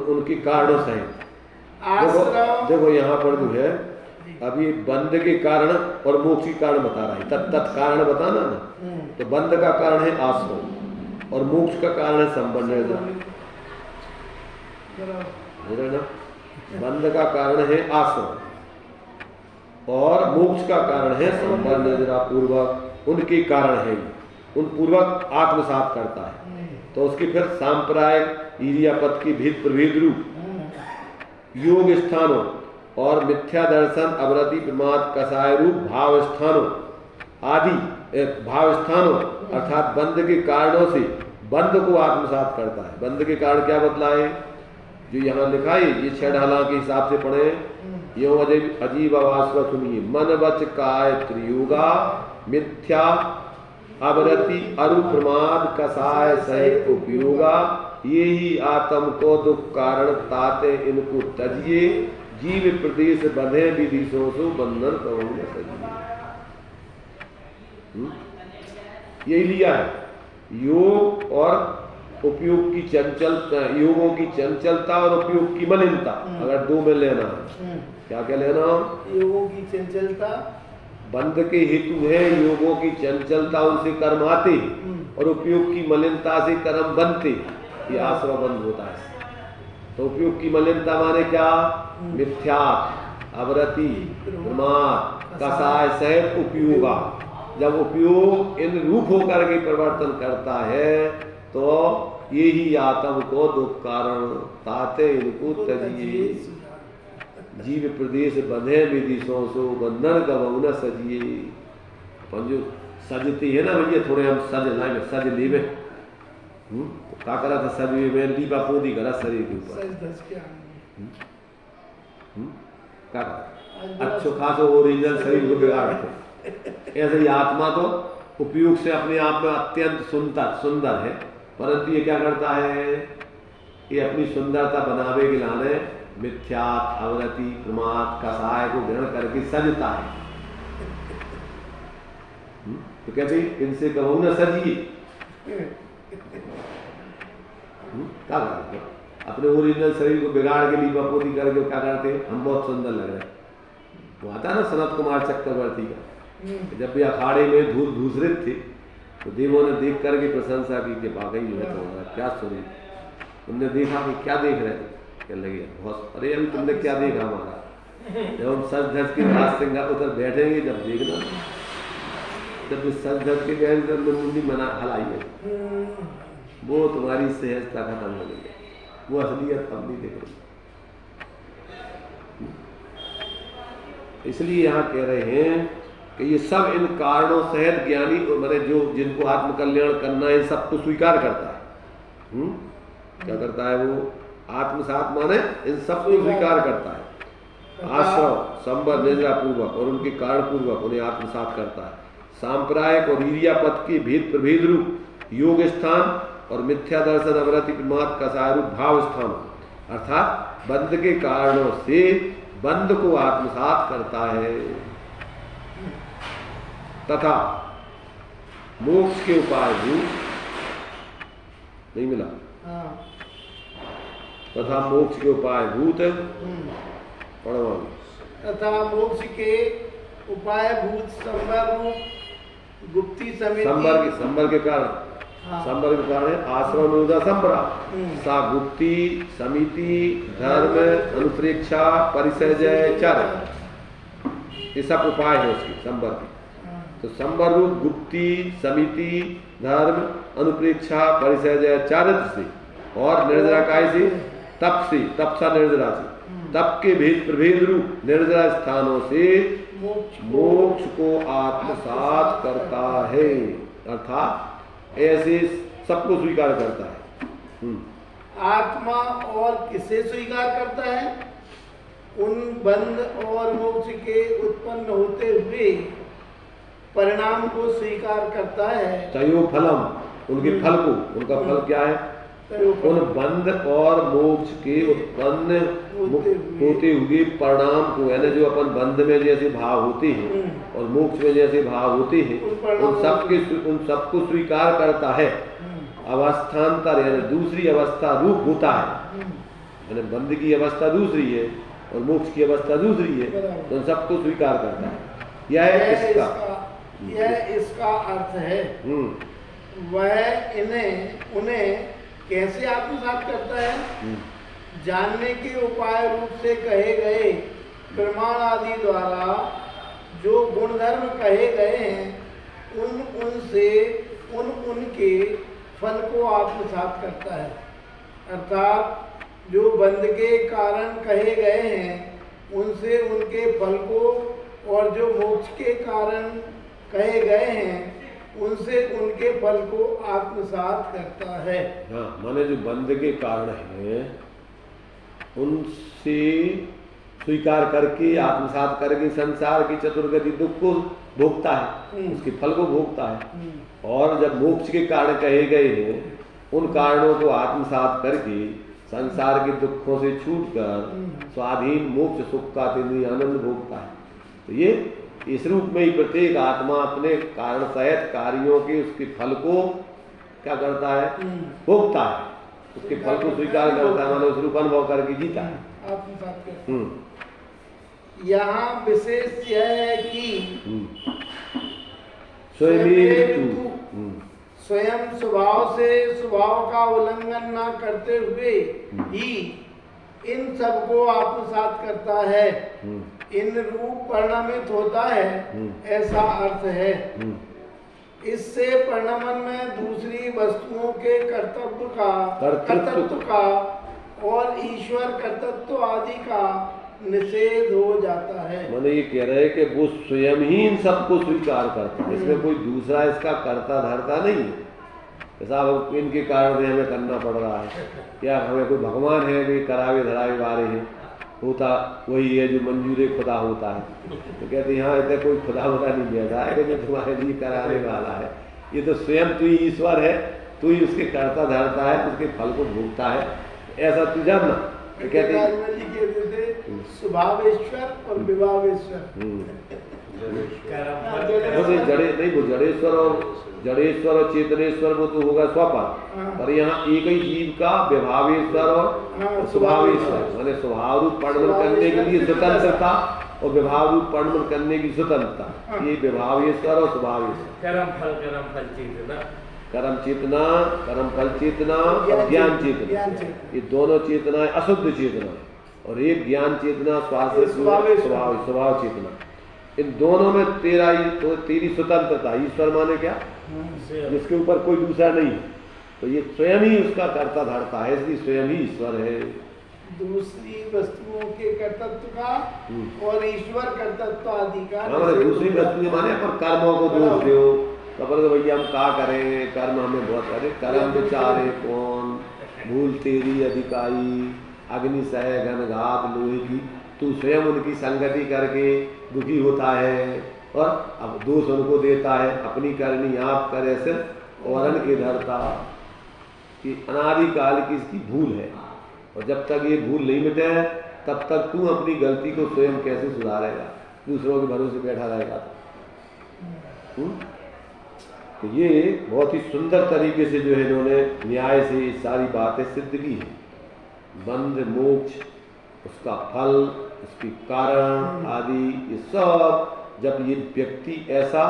उनके कारणों सहित। देखो यहाँ पर जो है अभी बंध के कारण और मोक्ष के कारण बता रहा है। तत् कारण बताना ना, तो बंध का कारण है आश्रम और मोक्ष का कारण है संबंध। बंध का कारण है आश्रम और मोक्ष का कारण है संबंध पूर्वक, उनके कारण है, उन पूर्वक आत्मसात करता है। तो उसके फिर सांप्रदायिक इरियापद के भेद प्रभेद रूप योग स्थानों और मिथ्या दर्शन, अवरति, प्रमाद, कसाय रूप भाव स्थानों आदि, भाव स्थानों अर्थात बंध के कारणों से बंध को आत्मसात करता है। बंध के कारण क्या बतलाए? जो यहाँ लिखा है ये 6 ढाला के हिसाब से पढ़े, यो अजीब आवाज का सुनिए। मन वच काय त्रियुगा, मिथ्या अवरति, अरु, प्रमाद, कसाय सहित उपयोगा, ये ही आत्म को दुख कारण ताते इनको तजिए, जीव प्रदेश बंधे विधि सो बंधन कहूंगे सजिए। यही लिया है योग और उपयोग की चंचलता, योगों की चंचलता और उपयोग की मलिनता। अगर दो में लेना है, क्या क्या लेना? योगों की चंचलता, बंध के हेतु है योगों की चंचलता, उनसे कर्म आते, और उपयोग की मलिनता से कर्म बनते। ये आश्रम बंध होता है। तो उपयोग की मलिनता माने क्या? मिथ्या, अवरति, प्रमाद, कसाय सहित उपयोगा। जब उपयोग इन रूप होकर के परिवर्तन करता है तो ये ही आत्म को दुख कारण ताते इनको तजिए, जीव प्रदेश बंधे विधि सो बंधन गवऊ न सजिए। अपन जो सजती है ना भैया, थोड़े हम सज लाए, सज लेवे, क्या करा था? सज में लीपा पोदी करा शरीर के ऊपर, क्या अच्छो खासो ओरिजिनल शरीर को बिगाड़ते। ऐसे ही आत्मा तो उपयोग से अपने आप में अत्यंत सुंदर है, परंतु ये क्या करता है? ये अपनी सुंदरता बनावे के लाने मिथ्या, अवरति, प्रमाद, कसाय को ग्रहण करके सजता है। तो कहते इनसे कहूँ न सजिए। क्या करते? अपने ओरिजिनल शरीर को बिगाड़ के लिए बपोती करके क्या करते? हम बहुत सुंदर लग रहे हैं। वो आता ना सनत कुमार चक्रवर्ती का, जब भी अखाड़े में धूसरित थे तो देवों ने देख करके प्रशंसा की कि वाकई जो है तुम्हारा क्या सुनी। तुमने देखा कि क्या देख रहे थे? कहने लगे बहुत। अरे अभी तुमने क्या देखा हमारा? जब हम सज धज के राज सिंगा उधर बैठेंगे, जब देखना, जब सज धज के बैठ मुंडी मना हलाई है, वो तुम्हारी सहजता खत्म हो गई, वो असलियत अब नहीं देख रही। इसलिए यहाँ कह रहे हैं कि ये सब इन कारणों सहित ज्ञानी मैंने जो जिनको आत्मकल्याण करना है सबको स्वीकार करता है। क्या करता है? वो आत्मसात माने इन सबको स्वीकार करता है। आश्रव, संबंध, निद्रा पूर्वक और उनके कारण पूर्वक उन्हें आत्मसात करता है। सांप्रदायिक और ईरियापद के भेद प्रभेद रूप योग स्थान और मिथ्या दर्शन, अवरति, प्रमाद, कसाय रूप भाव स्थान अर्थात बंध के कारणों से बंध को आत्मसात करता है तथा मोक्ष के उपाय भूत नहीं मिला, हाँ, तथा मोक्ष के उपाय भूत पढ़ो तथा मोक्ष के उपाय भूत संबर रूप गुप्ती समिति संबर के कारण हाँ। संबर के कारण है आश्रम अनुदा संबरा सा गुप्ती समिति धर्म अनुप्रेक्षा परिसर्जय चर, ये सब उपाय है उसकी संबर की। तो संबर रूप गुप्ती समिति धर्म अनुप्रेक्षा परिसर्जय चारित्र से और निर्जरा काय से तप से, तपसा निर्जरा से, तप के भेद प्रभेद रूप निर्जरा स्थानों से मोक्ष को आत्मसात करता है, अर्थात ऐसे सबको स्वीकार करता है। आत्मा और किसे स्वीकार करता है? उन बंध और मोक्ष के उत्पन्न होते हुए परिणाम को स्वीकार करता है। तयो फलम, उनके फल को, उनका फल क्या है? उन बंध और मोक्ष के उत्पन्न होते हुए परिणाम को, यानी जो अपन बंध में जैसे भाव होते हैं और मोक्ष में जैसे भाव होते हैं, उन सबको स्वीकार करता है। अवस्थान्तर यानी दूसरी अवस्था रूप होता है, यानी बंध की अवस्था दूसरी है और मोक्ष की अवस्था दूसरी है, तो उन सबको स्वीकार करता है। यह इसका अर्थ है। वह उन्हें कैसे आत्मसात करता है? जानने के उपाय रूप से कहे गए प्रमाण आदि द्वारा जो गुणधर्म कहे गए हैं उनके फल को आत्मसात करता है। अर्थात जो बंध के कारण कहे गए हैं उनसे उनके फल को, और जो मोक्ष के कारण कहे गए हैं उनसे उनके फल को आत्मसात करता है। हाँ, माने जो बंध के कारण है उनसे स्वीकार करके आत्मसात करके संसार की चतुर्गति दुख को भोगता है, उसके फल को भोगता है। और जब मोक्ष के कारण कहे गए हैं उन कारणों को आत्मसात करके संसार के दुखों से छूटकर स्वाधीन मोक्ष सुख का तेन्द्रीय आनंद भोगता है। तो ये इस रूप में ही प्रत्येक आत्मा अपने कारण सहित कार्यों के उसके फल को क्या करता है? भोगता है, उसके फल को स्वीकार करता है, माने उस रूप अनुभव करके जीता है। यहाँ विशेष यह है कि स्वयं स्वभाव से स्वभाव का उल्लंघन न करते हुए ही इन सब को आत्मसात करता है, इन रूप परिणामित होता है, ऐसा अर्थ है। इससे परिणामन में दूसरी वस्तुओं के कर्तृत्व का और ईश्वर कर्तृत्व आदि का निषेध हो जाता है। मैंने ये कह रहे हैं कि वो स्वयं ही इन सबको स्वीकार करता है, इसमें कोई दूसरा इसका कर्ता धरता नहीं है। ऐसा इनके कारण हमें करना पड़ रहा है, या हमें कोई भगवान है वे करावे धरावे वाले हैं, होता वही है जो मंजूर खुदा होता है। तो कहते यहाँ इतना कोई खुदा होता नहीं बैठा है कि जो तुम्हारे लिए कराने वाला है। ये तो स्वयं तू ही ईश्वर है, तू ही उसके कर्ता धरता है, उसके फल को भोगता है, ऐसा तू जानना। तो कहते स्वभावेश्वर और विभावेश्वर, वो जड़ेश्वर और चेतनेश्वर वो तो होगा स्वपर, पर यहाँ एक ही जीव का विभावेश्वर और स्वभावेश्वर, माने स्वभाव रूप परिणमन करने के लिए स्वतंत्रता और विभाव रूप परिणमन करने की स्वतंत्रता, ये विभावेश्वर और स्वभावेश्वर। कर्म चेतना, कर्म फल चेतना और ज्ञान चेतना, ये दोनों चेतना अशुद्ध चेतना है, और एक ज्ञान चेतना स्वभाव चेतना। इन दोनों में तेरी स्वतंत्रता। ईश्वर माने क्या? जिसके ऊपर कोई दूसरा नहीं है, तो ये स्वयं ही उसका कर्ता धरता है, इसलिए स्वयं ही ईश्वर है। दूसरी वस्तुओं के कर्तृत्व का और ईश्वर कर्तृत्व आदि का। दूसरी वस्तु माने अपन कर्मों को दोष दो, तो भैया हम क्या करें, कर्म हमें बहुत, अरे कर्म बेचारे कौन, भूल तेरी अधिकारी, अग्नि सह घनघात लोहे की, तू स्वयं उनकी संगति करके दुखी होता है और अब दोष उनको देता है, अपनी करनी आप करे सिर्फ औरन के धरता, कि अनादिकाल की इसकी भूल है, और जब तक ये भूल नहीं मिटे तब तक तू अपनी गलती को स्वयं कैसे सुधारेगा, दूसरों के भरोसे बैठा रहेगा तो। तो ये बहुत ही सुंदर तरीके से जो है इन्होंने न्याय से ये सारी बातें सिद्ध की है। बंध, मोक्ष, उसका फल, उसकी कारण आदि, ये सब जब ये व्यक्ति ऐसा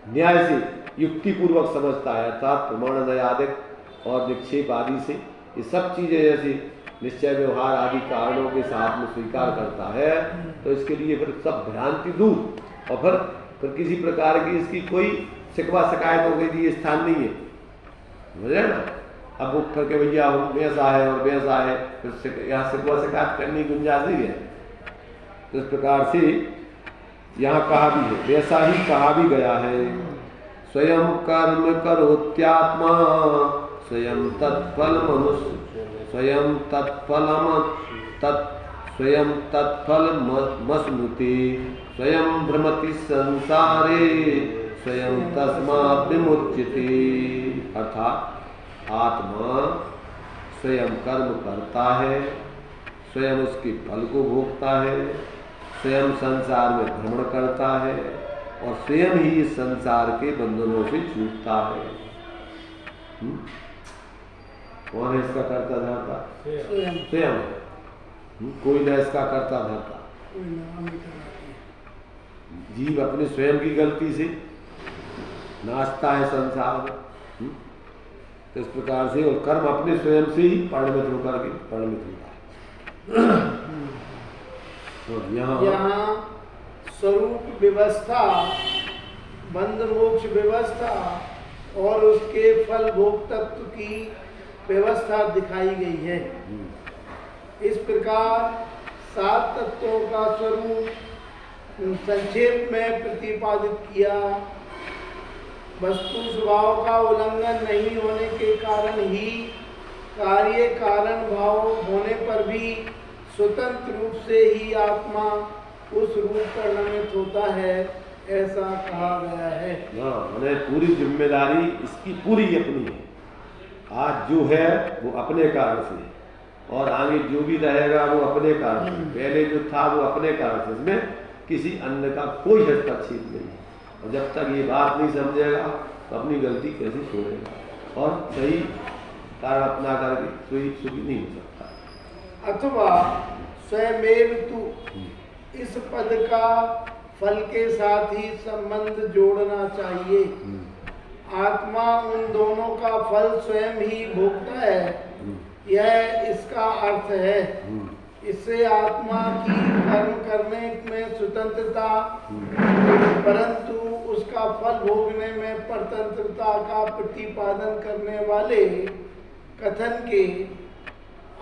न्याय से युक्ति पूर्वक समझता है, अर्थात प्रमाण नयादिक और निक्षेप आदि से ये सब चीजें जैसे निश्चय व्यवहार आदि कारणों के साथ में स्वीकार करता है, तो इसके लिए फिर सब भ्रांति दूर और फिर किसी प्रकार की इसकी कोई शिकवा शिकायत हो गई थी, ये स्थान नहीं है, समझे ना। अब वो करके भैया वैसा है और वैसा है, फिर यहाँ शिकवा शिकायत करने की गुंजाइश नहीं है। तो इस प्रकार से यहाँ कहा भी है, वैसा ही कहा भी गया है, स्वयं कर्म करोत्यात्मा स्वयं तत्फल मनुष्य स्वयं तत्फल मस्नुते स्वयं भ्रमति संसारे स्वयं तस्मात् विमुच्यते। अर्थात आत्मा स्वयं कर्म करता है, स्वयं उसके फल को भोगता है, स्वयं संसार में भ्रमण करता है और स्वयं ही इस संसार के बंधनों से छूटता है। कौन है इसका कर्ता धर्ता? स्वयं। कोई न इसका कर्ता धर्ता। जीव अपने स्वयं की गलती से नाचता है संसार में। तो इस प्रकार से और कर्म अपने स्वयं से ही परिणमित होकर के परिणमित होता है। और यहाँ स्वरूप व्यवस्था, बंध मोक्ष व्यवस्था और उसके फल भोग तत्व की व्यवस्था दिखाई गई है। इस प्रकार 7 तत्वों का स्वरूप संक्षेप में प्रतिपादित किया। वस्तु स्वभाव का उल्लंघन नहीं होने के कारण ही कार्य कारण भाव होने पर भी स्वतंत्र रूप से ही आत्मा उस रूप पर नमित होता है, ऐसा कहा गया है। मैंने पूरी जिम्मेदारी इसकी पूरी अपनी है। आज जो है वो अपने कारण से है और आगे जो भी रहेगा वो अपने कारण से। पहले जो था वो अपने कारण से, इसमें किसी अन्य का कोई हस्तक्षेप नहीं है। और जब तक ये बात नहीं समझेगा तो अपनी गलती कैसे छोड़ेगा और सही कारण अपना करके कोई सुखी नहीं हो सकता। अथवा स्वयमेव तू, इस पद का फल के साथ ही संबंध जोड़ना चाहिए। आत्मा उन दोनों का फल स्वयं ही भोगता है, यह इसका अर्थ है। इससे आत्मा की कर्म करने में स्वतंत्रता, परंतु उसका फल भोगने में परतंत्रता का प्रतिपादन करने वाले कथन के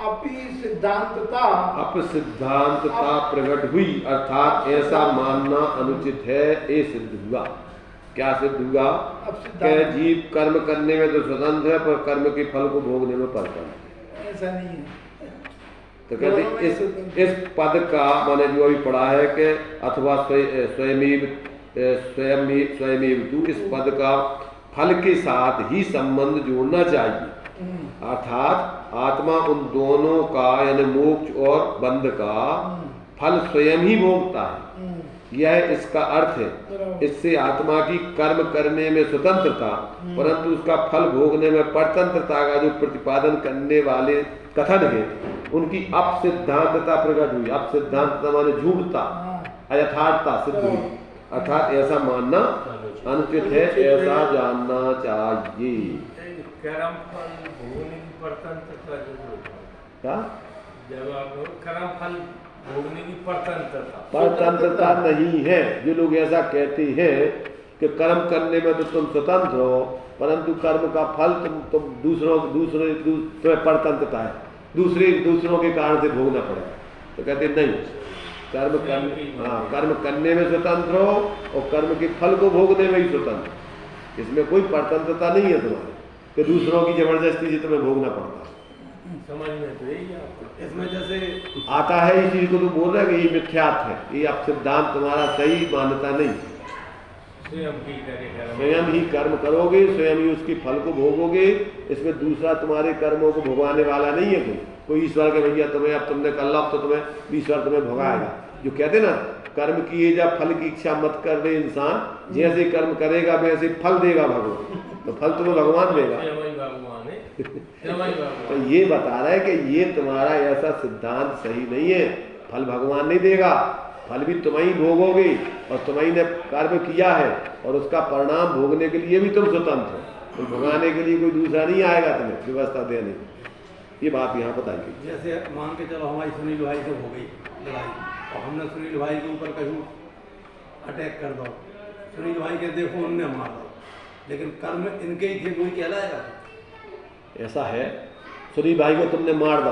अपसिद्धांतता प्रकट हुई। अर्थात ऐसा मानना अनुचित है, ये सिद्ध हुआ। क्या सिद्ध हुआ? कि जीव कर्म करने में तो स्वतंत्र है पर कर्म के फल को भोगने में परतंत्र। ऐसा नहीं है। तो कहते इस पद का मैंने जो अभी पढ़ा है कि अथवा स्वयमेव तू, इस पद का फल के साथ ही संबंध जोड़ना चाहिए। अर्थात आत्मा उन दोनों का यानी मोक्ष और बंध का फल स्वयं ही भोगता है, यह इसका अर्थ है। इससे आत्मा की कर्म करने में स्वतंत्रता, परंतु उसका फल भोगने में परतंत्रता का जो प्रतिपादन करने वाले कथन है उनकी अपसिद्धांतता प्रकट हुई। अपसिद्धांतता माने झूठता, अयथार्थता सिद्ध हुई। अर्थात ऐसा मानना अनुचित है, ऐसा जानना चाहिए। कर्म फल भोगने की परतंत्रता क्या? जब आप कर्म फल भोगने की परतंत्रता नहीं है। जो लोग ऐसा कहते हैं कि कर्म करने में तो तुम स्वतंत्र हो, परंतु कर्म का फल तुम दूसरे तुम्हें परतंत्रता है, दूसरों के कारण से भोगना पड़ेगा। तो कहते नहीं, कर्म करने में स्वतंत्र हो और कर्म के फल को भोगने में ही स्वतंत्र। इसमें कोई परतंत्रता नहीं है तुम्हारे कि दूसरों की जबरदस्ती से तुम्हें भोगना पड़ता। समझ में तो यही आपको इसमें जैसे आता है इस चीज को तो बोल रहे हैं कि ये मिथ्यात्व है, ये अब सिद्धांत तुम्हारा सही मान्यता नहीं। स्वयं ही कर्म करोगे, स्वयं ही उसके फल को भोगोगे, इसमें दूसरा तुम्हारे कर्मों को भोगवाने वाला नहीं है कोई। कोई ईश्वर के भैया तुम्हें अब तुमने कर लो तो तुम्हें ईश्वर तुम्हें भगाएगा। जो कहते ना कर्म किए जा फल की इच्छा मत कर दे इंसान, जैसे कर्म करेगा वैसे फल देगा भगवान, तो फल तुम्हें भगवान देगा। तो ये बता रहा है कि ये तुम्हारा ऐसा सिद्धांत सही नहीं है, फल भगवान नहीं देगा, फल भी तुम ही भोगोगे और तुम्ही ने कर्म किया है और उसका परिणाम भोगने के लिए भी तुम स्वतंत्र हो, तो भगाने के लिए कोई दूसरा नहीं आएगा तुम्हें व्यवस्था देने। ये बात यहाँ बताई गई। जैसे मान के चलो हमारी सुनील भाई से हो गई लड़ाई और हमने सुनील भाई के ऊपर कहीं अटैक कर दो, सुनील भाई के देखो उनने मार दो, लेकिन कर्म इनके ही थे, कोई कहलाएगा? ऐसा है, सुनील भाई को तुमने मार दो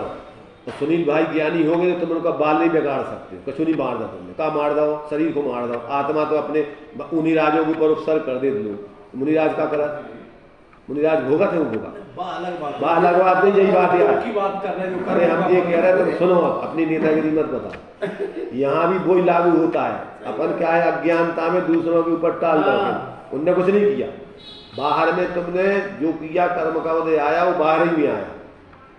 तो सुनील भाई ज्ञानी होंगे तो तुम उनका बाल नहीं बिगाड़ सकते, कछु नहीं मार दो तुमने, कहा मार दो, शरीर को मार दो, आत्मा तो अपने मुनिराजों के ऊपर उपसर्ग कर दे दो। मुनिराज का करा, मुनिराज भोगा थे, वो भोगा अलग बात नहीं, यही बात यार की बात कर रहे हैं। अरे हम ये कह रहे थे, सुनो अपनी नेतागिरी मत बता, यहाँ भी वही लागू होता है। अपन क्या है अज्ञानता में दूसरों के ऊपर टाल दो, उनने कुछ नहीं किया, बाहर में तुमने जो किया कर्म का उदय आया वो बाहर ही में आया,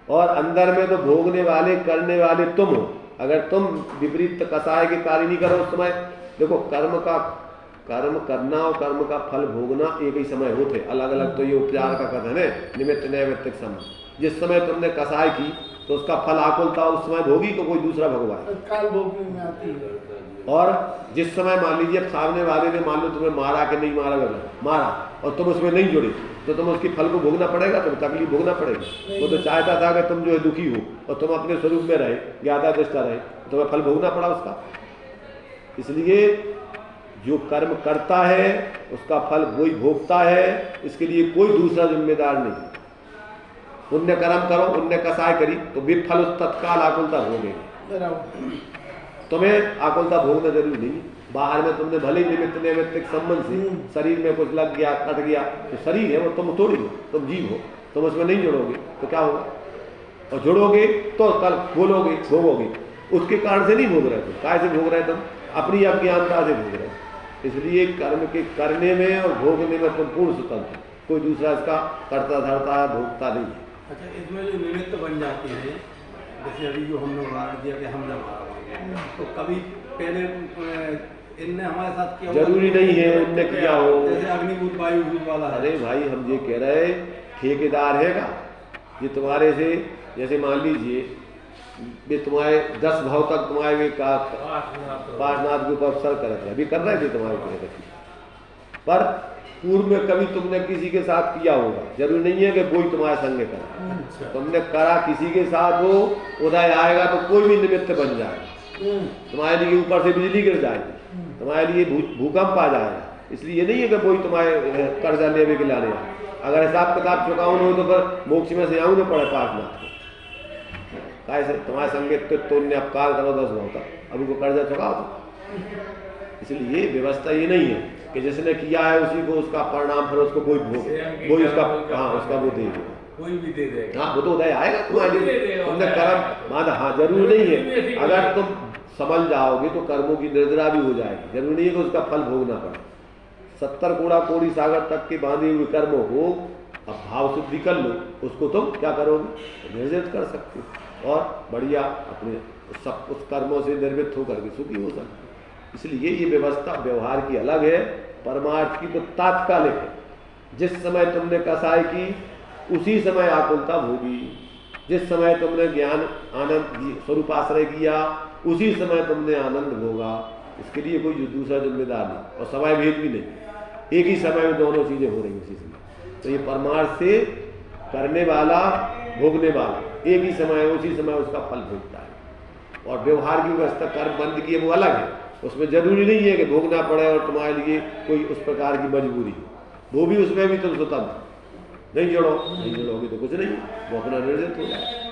और अंदर में तो भोगने वाले करने वाले तुम हो। अगर तुम विपरीत कसाय के कार्य नहीं करो उस समय, देखो कर्म करना और कर्म का फल भोगना एक ही समय होते, अलग अलग तो ये उपचार का कथन है, निमित्त नैमित्तिक समय। जिस समय तुमने कसाय की तो उसका फल आकुलता उस समय भोगी तो कोई दूसरा भगवान काल भोगने में आती है। और जिस समय मान लीजिए सामने वाले ने मान लो तुम्हें मारा कि नहीं मारा, मारा और तुम उसमें नहीं जुड़े तो तुम उसकी फल को भोगना पड़ेगा, तुम तकलीफ भोगना पड़ेगा। वो तो चाहता था कि तुम जो है दुखी हो और तुम अपने स्वरूप में रहे, ज्ञाता दृष्टा रहे, तुम्हें फल भोगना पड़ा उसका। इसलिए जो कर्म करता है उसका फल वही भोगता है, इसके लिए कोई दूसरा जिम्मेदार नहीं। पुण्य कर्म करो, पुण्य कसाय करी तो भी फल उस तत्काल आकुलता भोगेगा। तुम्हें आकुलता भोगना जरूरी नहीं, बाहर में तुमने भले ही निमित्त नैमित्तिक संबंध से शरीर में कुछ लग गया, कट गया, तो शरीर है वो, तुम थोड़ी हो, तुम जीव हो, तुम उसमें नहीं जुड़ोगे तो क्या होगा, और जुड़ोगे तो कल बोलोगे भोगोगे, उसके कारण से नहीं भोग रहे तुम, काय से भोग रहे तुम, अपनी अज्ञानता से भोग रहे। इसलिए कर्म के करने में और भोगने में तुम पूर्ण स्वतंत्र, कोई दूसरा इसका करता धरता भोगता नहीं है। अच्छा, इसमें जो निमित्त बन जाती है, जैसे अभी जो हमने उदाहरण दिया कि हमने मारा, तो कभी पहले इनने हमारे साथ किया, जरूरी नहीं है उनने किया हो, जैसे अग्निभूत वायुभूत वाला है। अरे भाई हम ये कह रहे ठेकेदार है का, ये तुम्हारे से जैसे मान लीजिए वे तुम्हारे 10 भाव तक तुम्हारे पार्शनाथ के ऊपर अवसर कर रहे थे, अभी कर रहे थे तुम्हारे ऊपर, पर पूर्व में कभी तुमने किसी के साथ किया होगा, जरूरी नहीं है कि कोई तुम्हारे संग करा, तुमने करा किसी के साथ हो, उदय आएगा तो कोई भी निमित्त बन जाएगा, तुम्हारे लिए ऊपर से बिजली गिर जाएगी, तुम्हारे लिए भूकंप आ जाएगा। इसलिए ये नहीं है कि कोई तुम्हारे कर्जा लेने के लाने आए, अगर हिसाब किताब चुकाऊ हो तो फिर मोक्ष में से आऊँ न पड़े पार्शनाथ को, कैसे तुम्हारे संगीत तो उन्हें अपकार करो 10 भाव तक, अब उनको कर्जा चुकाओ तो। इसलिए व्यवस्था ये नहीं है कि जिसने किया है उसी को उसका परिणाम फिर उसको कोई भोग, वही उसका हाँ उसका वो दे देगा, कोई भी दे देगा, हाँ वो तो उदय आएगा तुम्हारे लिए, तुमने कर्म मान, हाँ जरूरी नहीं है, अगर तुम समझ जाओगे तो कर्मों की निर्जरा भी हो जाएगी, जरूरी नहीं है कि उसका फल भोगना पड़े। 70 कोड़ा कोड़ी सागर तक के बांधे हुए कर्मों को अब भाव शुद्धि कर लो, उसको तुम क्या करोगे, निर्जित कर सकते हो और बढ़िया अपने सब उस कर्मों से निर्वृत्त होकर के सुखी हो सकते। इसलिए ये व्यवस्था व्यवहार की अलग है, परमार्थ की तो तात्कालिक है। जिस समय तुमने कसाई की उसी समय आकुलता भोगी, जिस समय तुमने ज्ञान आनंद स्वरूपाश्रय किया उसी समय तुमने आनंद भोगा, इसके लिए कोई दूसरा जिम्मेदार नहीं और समय भेद भी नहीं, एक ही समय में दोनों चीजें हो रही उसी समय। तो ये परमार्थ से करने वाला भोगने वाला एक ही समय उसी समय उसका फल भोगता है, और व्यवहार की व्यवस्था कर्म बंद की वो अलग है, उसमें जरूरी नहीं है कि भोगना पड़े और तुम्हारे लिए कोई उस प्रकार की मजबूरी हो, वो भी उसमें भी तुम स्वतंत्र, नहीं जोड़ोगे तो कुछ नहीं, वो अपना निर्जित हो जाए।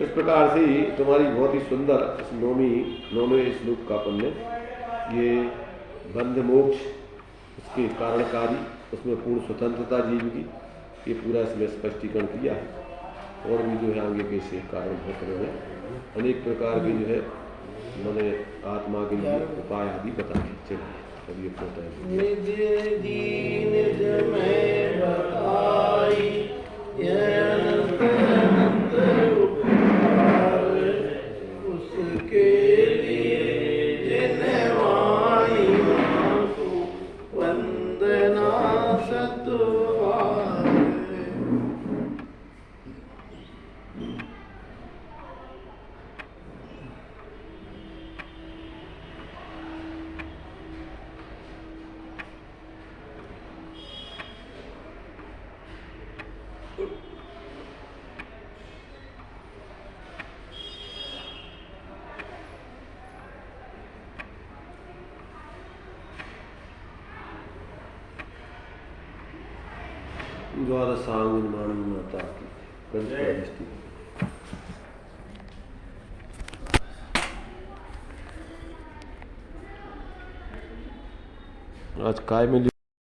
इस प्रकार से ही तुम्हारी बहुत ही सुंदर इस 9वें श्लोक का पुण्य, ये बंध मोक्ष उसके कारणकारी, उसमें पूर्ण स्वतंत्रता जीव की, ये पूरा इसमें स्पष्टीकरण किया है। और भी जो है आगे कैसे कारण होते हैं, अनेक प्रकार के जो है मैंने आत्मा के लिए उपाय आदि बताए। चलिए अभी अपना टाइम निज दीन में बताई, द्वादशांग निर्माण माता की कंठ। आज काय मिली